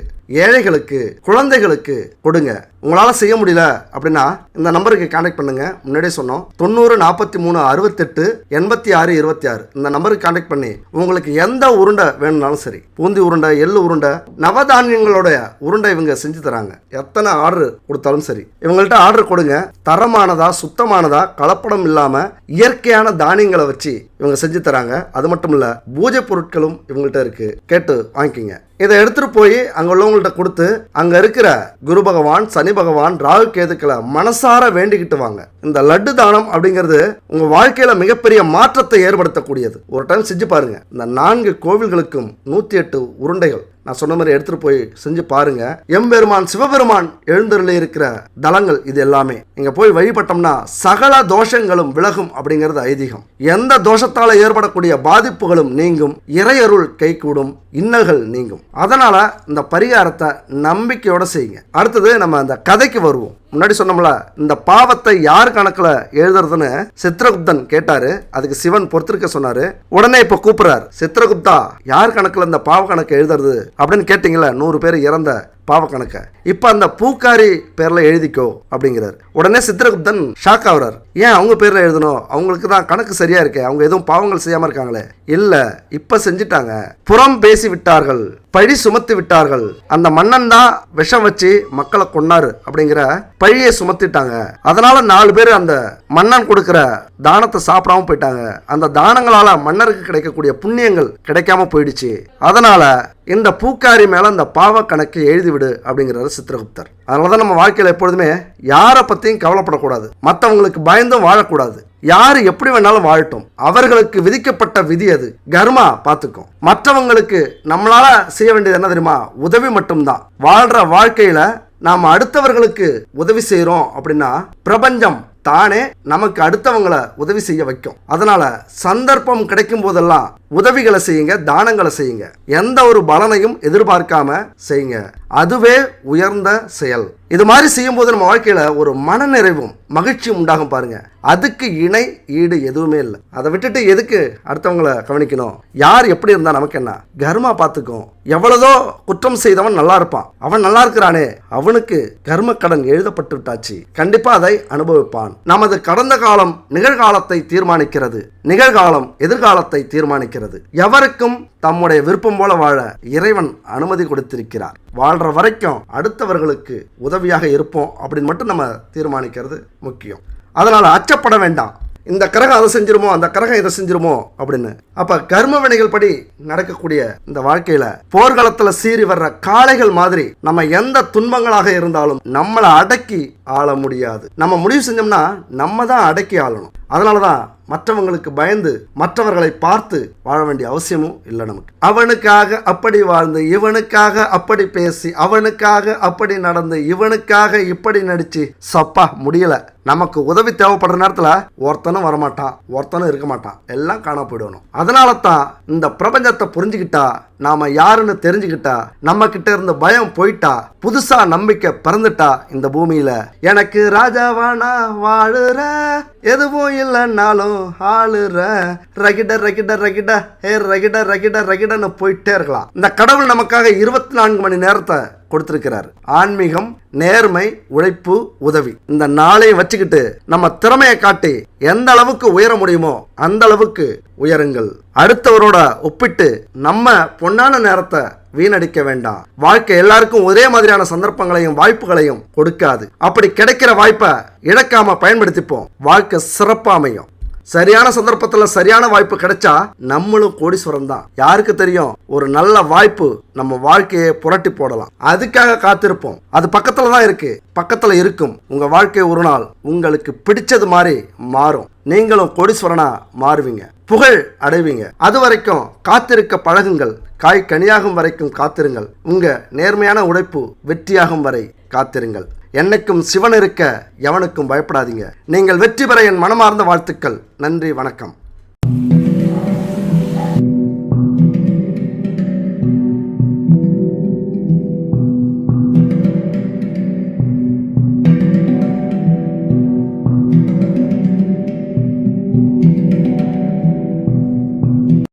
ஏழைகளுக்கு, குழந்தைகளுக்கு கொடுங்க. உங்களால் செய்ய முடியல அப்படின்னா இந்த நம்பருக்கு கான்டாக்ட் பண்ணுங்க. முன்னாடியே சொன்னோம், 90 43 68 86 26 இந்த நம்பருக்கு கான்டாக்ட் பண்ணி உங்களுக்கு எந்த உருண்டை வேணும்னாலும் சரி, பூந்தி உருண்டை, எள்ளு உருண்டை, நவதானியங்களோட உருண்டை இவங்க செஞ்சு தராங்க. எத்தனை ஆர்டர் கொடுத்தாலும் சரி இவங்கள்ட்ட ஆர்டர் கொடுங்க. தரமானதா, சுத்தமானதா, கலப்படம் இல்லாம இயற்கையான தானியங்களை வச்சு இவங்க செஞ்சு தராங்க. அது மட்டும் இல்ல, பூஜை பொருட்களும் இவங்கள்ட்ட இருக்கு, கேட்டு வாங்கிக்கிங்க. இதை எடுத்துட்டு போய் அங்க உள்ளவங்கள்ட்ட கொடுத்து அங்க இருக்கிற குரு பகவான், சனி பகவான், ராகு கேதுக்களை மனசார வேண்டிக்கிட்டு வாங்க. இந்த லட்டு தானம் அப்படிங்கிறது உங்க வாழ்க்கையில மிகப்பெரிய மாற்றத்தை ஏற்படுத்தக்கூடியது. ஒரு டைம் செஞ்சு பாருங்க. இந்த 4 கோவில்களுக்கும் 108 உருண்டைகள் நான் சொன்ன மாதிரி எடுத்துட்டு போய் செஞ்சு பாருங்க. எம்பெருமான் சிவபெருமான் எழுந்தருளி இருக்கிற தலங்கள் இது எல்லாமே. நீங்க போய் வழிபட்டோம்னா சகல தோஷங்களும் விலகும் அப்படிங்கிறது ஐதீகம். எந்த தோஷத்தால ஏற்படக்கூடிய பாதிப்புகளும் நீங்கும், இறையருள் கைகூடும், இன்னல்கள் நீங்கும். அதனால இந்த பரிகாரத்தை நம்பிக்கையோட செய்யுங்க. அடுத்தது நம்ம அந்த கதைக்கு வருவோம். முன்னாடி சொன்னோம்ல, இந்த பாவத்தை யார் கணக்குல எழுதுறதுன்னு சித்திரகுப்தன் கேட்டாரு. அதுக்கு சிவன் பொறுத்திருக்க சொன்னாரு. உடனே இப்ப கூப்பிடுறாரு, சித்திரகுப்தா யார் கணக்குல இந்த பாவ கணக்கு எழுதுறது அப்படின்னு கேட்டீங்களா, 100 பேர் இறந்த பாவ கணக்க இப்ப அந்த பூக்காரி பேர்ல எழுதிக்கோ அப்படிங்கிறார். உடனே சித்திரகுப்தன் ஷாக் ஆகுறார். ஏன் அவங்க பேர்ல எழுதணும், அவங்களுக்கு தான் கணக்கு சரியா இருக்கே, அவங்க எதுவும் பாவங்கள் செய்யாம இருக்காங்களே. இல்ல, இப்ப செஞ்சிட்டாங்க. புறம் பேசி விட்டார்கள், பழி சுமத்தி விட்டார்கள். அந்த மன்னன் தான் விஷம் வச்சு மக்களை கொன்னாரு அப்படிங்கிற பழியை சுமத்திட்டாங்க. அதனால 4 பேர் அந்த மன்னன் கொடுக்கிற தானத்தை சாப்பிடாம போயிட்டாங்க. அந்த தானங்களால மன்னருக்கு கிடைக்கக்கூடிய புண்ணியங்கள் கிடைக்காம போயிடுச்சு. அதனால இந்த பூக்காரி மேல அந்த பாவ கணக்கை எழுதிவிடு அப்படிங்கிறாரு சித்திரகுப்தர். அதனாலதான் நம்ம வாழ்க்கையில எப்பொழுதுமே யாரை பத்தியும் கவலைப்படக்கூடாது, மற்றவங்களுக்கு பயந்தும் வாழக்கூடாது. யாரு எப்படி வேணாலும் வாழட்டும், அவர்களுக்கு விதிக்கப்பட்ட விதி அது, கர்மா பார்த்துக்கும். மற்றவங்களுக்கு நம்மளால செய்ய வேண்டியது என்ன தெரியுமா, உதவி மட்டும்தான். வாழ்ற வாழ்க்கையில நாம் அடுத்தவர்களுக்கு உதவி செய்யறோம் அப்படின்னா பிரபஞ்சம் தானே நமக்கு அடுத்தவங்களை உதவி செய்ய வைக்கும். அதனால சந்தர்ப்பம் கிடைக்கும் போதெல்லாம் உதவிகளை செய்யுங்க, தானங்களை செய்யுங்க. எந்த ஒரு பலனையும் எதிர்பார்க்காம செய்யுங்க. அதுவே உயர்ந்த செயல். இது மாதிரி செய்யும் போது நம்ம வாழ்க்கையில ஒரு மன நிறைவும் மகிழ்ச்சியும் உண்டாகும் பாருங்க. அதுக்கு இணை ஈடு எதுவுமே இல்லை. அதை விட்டுட்டு எதுக்கு அடுத்தவங்களை கவனிக்கணும்? யார் எப்படி இருந்தா நமக்கு என்ன, கர்மா பார்த்துக்கும். எவ்வளதோ குற்றம் செய்தவன் நல்லா இருப்பான், அவன் நல்லா இருக்கிறானே, அவனுக்கு கர்ம கடன் எழுதப்பட்டு விட்டாச்சு, கண்டிப்பா அதை அனுபவிப்பான். நமது கடந்த காலம் நிகழ்காலத்தை தீர்மானிக்கிறது, நிகழ்காலம் எதிர்காலத்தை தீர்மானிக்கிறது. எவருக்கும் தம்முடைய விருப்பம் போல வாழ இறைவன் அனுமதி கொடுத்திருக்கிறார். வாழ்ற வரைக்கும் அடுத்தவர்களுக்கு உதவியாக இருப்போம் அப்படின்னு மட்டும் நம்ம தீர்மானிக்கிறது முக்கியம். அதனால அச்சப்பட வேண்டாம். இந்த கிரகம் அதை செஞ்சிருமோ, அந்த கிரகம் இதை செஞ்சிருமோ அப்படின்னு. அப்ப கர்ம வினைகள் படி நடக்கக்கூடிய இந்த வாழ்க்கையில போர்க்களத்துல சீறி வர்ற காளைகள் மாதிரி நம்ம எந்த துன்பங்களாக இருந்தாலும் நம்மளை அடக்கி ஆள முடியாது. நம்ம முடிவு செஞ்சோம்னா நம்ம தான் அடக்கி ஆளணும். அதனாலதான் மற்றவங்களுக்கு பயந்து மற்றவர்களை பார்த்து வாழ வேண்டிய அவசியமும் இல்லை நமக்கு. அவனுக்காக அப்படி வாழ்ந்து, இவனுக்காக அப்படி பேசி, அவனுக்காக அப்படி நடந்து, இவனுக்காக இப்படி நடிச்சு சப்பா முடியல. நமக்கு உதவி தேவைப்படுற நேரத்துல ஒருத்தனும் வரமாட்டான், ஒருத்தனும் இருக்க மாட்டான், எல்லாம் காண போயிடணும். அதனால தான் இந்த பிரபஞ்சத்தை புரிஞ்சுக்கிட்டா, நாம யாருன்னு தெரிஞ்சுக்கிட்டா, நம்ம கிட்ட இருந்து பயம் போயிட்டா, புதுசா நம்பிக்கை பிறந்துட்டா, இந்த பூமியில எனக்கு ராஜாவானா வாழுற, எதுவும் இல்லைன்னாலும் ஆளுற, ரகிட ரகிட ரகிட ஹே ரகிட ரகிட ரகிடன்னு போயிட்டே இருக்கலாம். இந்த கடவுள் நமக்காக 24 மணி நேரத்தை கொடுத்திருக்கிறார். ஆன்மீகம், நேர்மை, உழைப்பு, உதவி, இந்த நாளையும் வச்சுக்கிட்டு நம்ம திறமையை காட்டி எந்த அளவுக்கு உயர முடியுமோ அந்த அளவுக்கு உயருங்கள். அடுத்தவரோட ஒப்பிட்டு நம்ம பொன்னான நேரத்தை வீணடிக்க வேண்டாம். வாழ்க்கை எல்லாருக்கும் ஒரே மாதிரியான சந்தர்ப்பங்களையும் வாய்ப்புகளையும் கொடுக்காது. அப்படி கிடைக்கிற வாய்ப்பை இழக்காம பயன்படுத்திப்போம். வாழ்க்கை சிறப்பா அமையும். சரியான சந்தர்ப்பத்துல சரியான வாய்ப்பு கிடைச்சா நம்மளும் கோடீஸ்வரன் தான். யாருக்கு தெரியும், ஒரு நல்ல வாய்ப்பு நம்ம வாழ்க்கையை புரட்டி போடலாம். அதுக்காக காத்திருப்போம். அது பக்கத்துல தான் இருக்கு, பக்கத்துல இருக்கும். உங்க வாழ்க்கை ஒரு நாள் உங்களுக்கு பிடிச்சது மாதிரி மாறும். நீங்களும் கோடீஸ்வரனா மாறுவீங்க, புகழ் அடைவீங்க. அது வரைக்கும் காத்திருக்க பழகுங்கள். காய் கனியாகும் வரைக்கும் காத்திருங்கள். உங்க நேர்மையான உழைப்பு வெற்றியாகும் வரை காத்திருங்கள். என்னைக்கும் சிவன் இருக்க எவனுக்கும் பயப்படாதீங்க. நீங்கள் வெற்றி பெற என் மனமார்ந்த வாழ்த்துக்கள். நன்றி, வணக்கம்.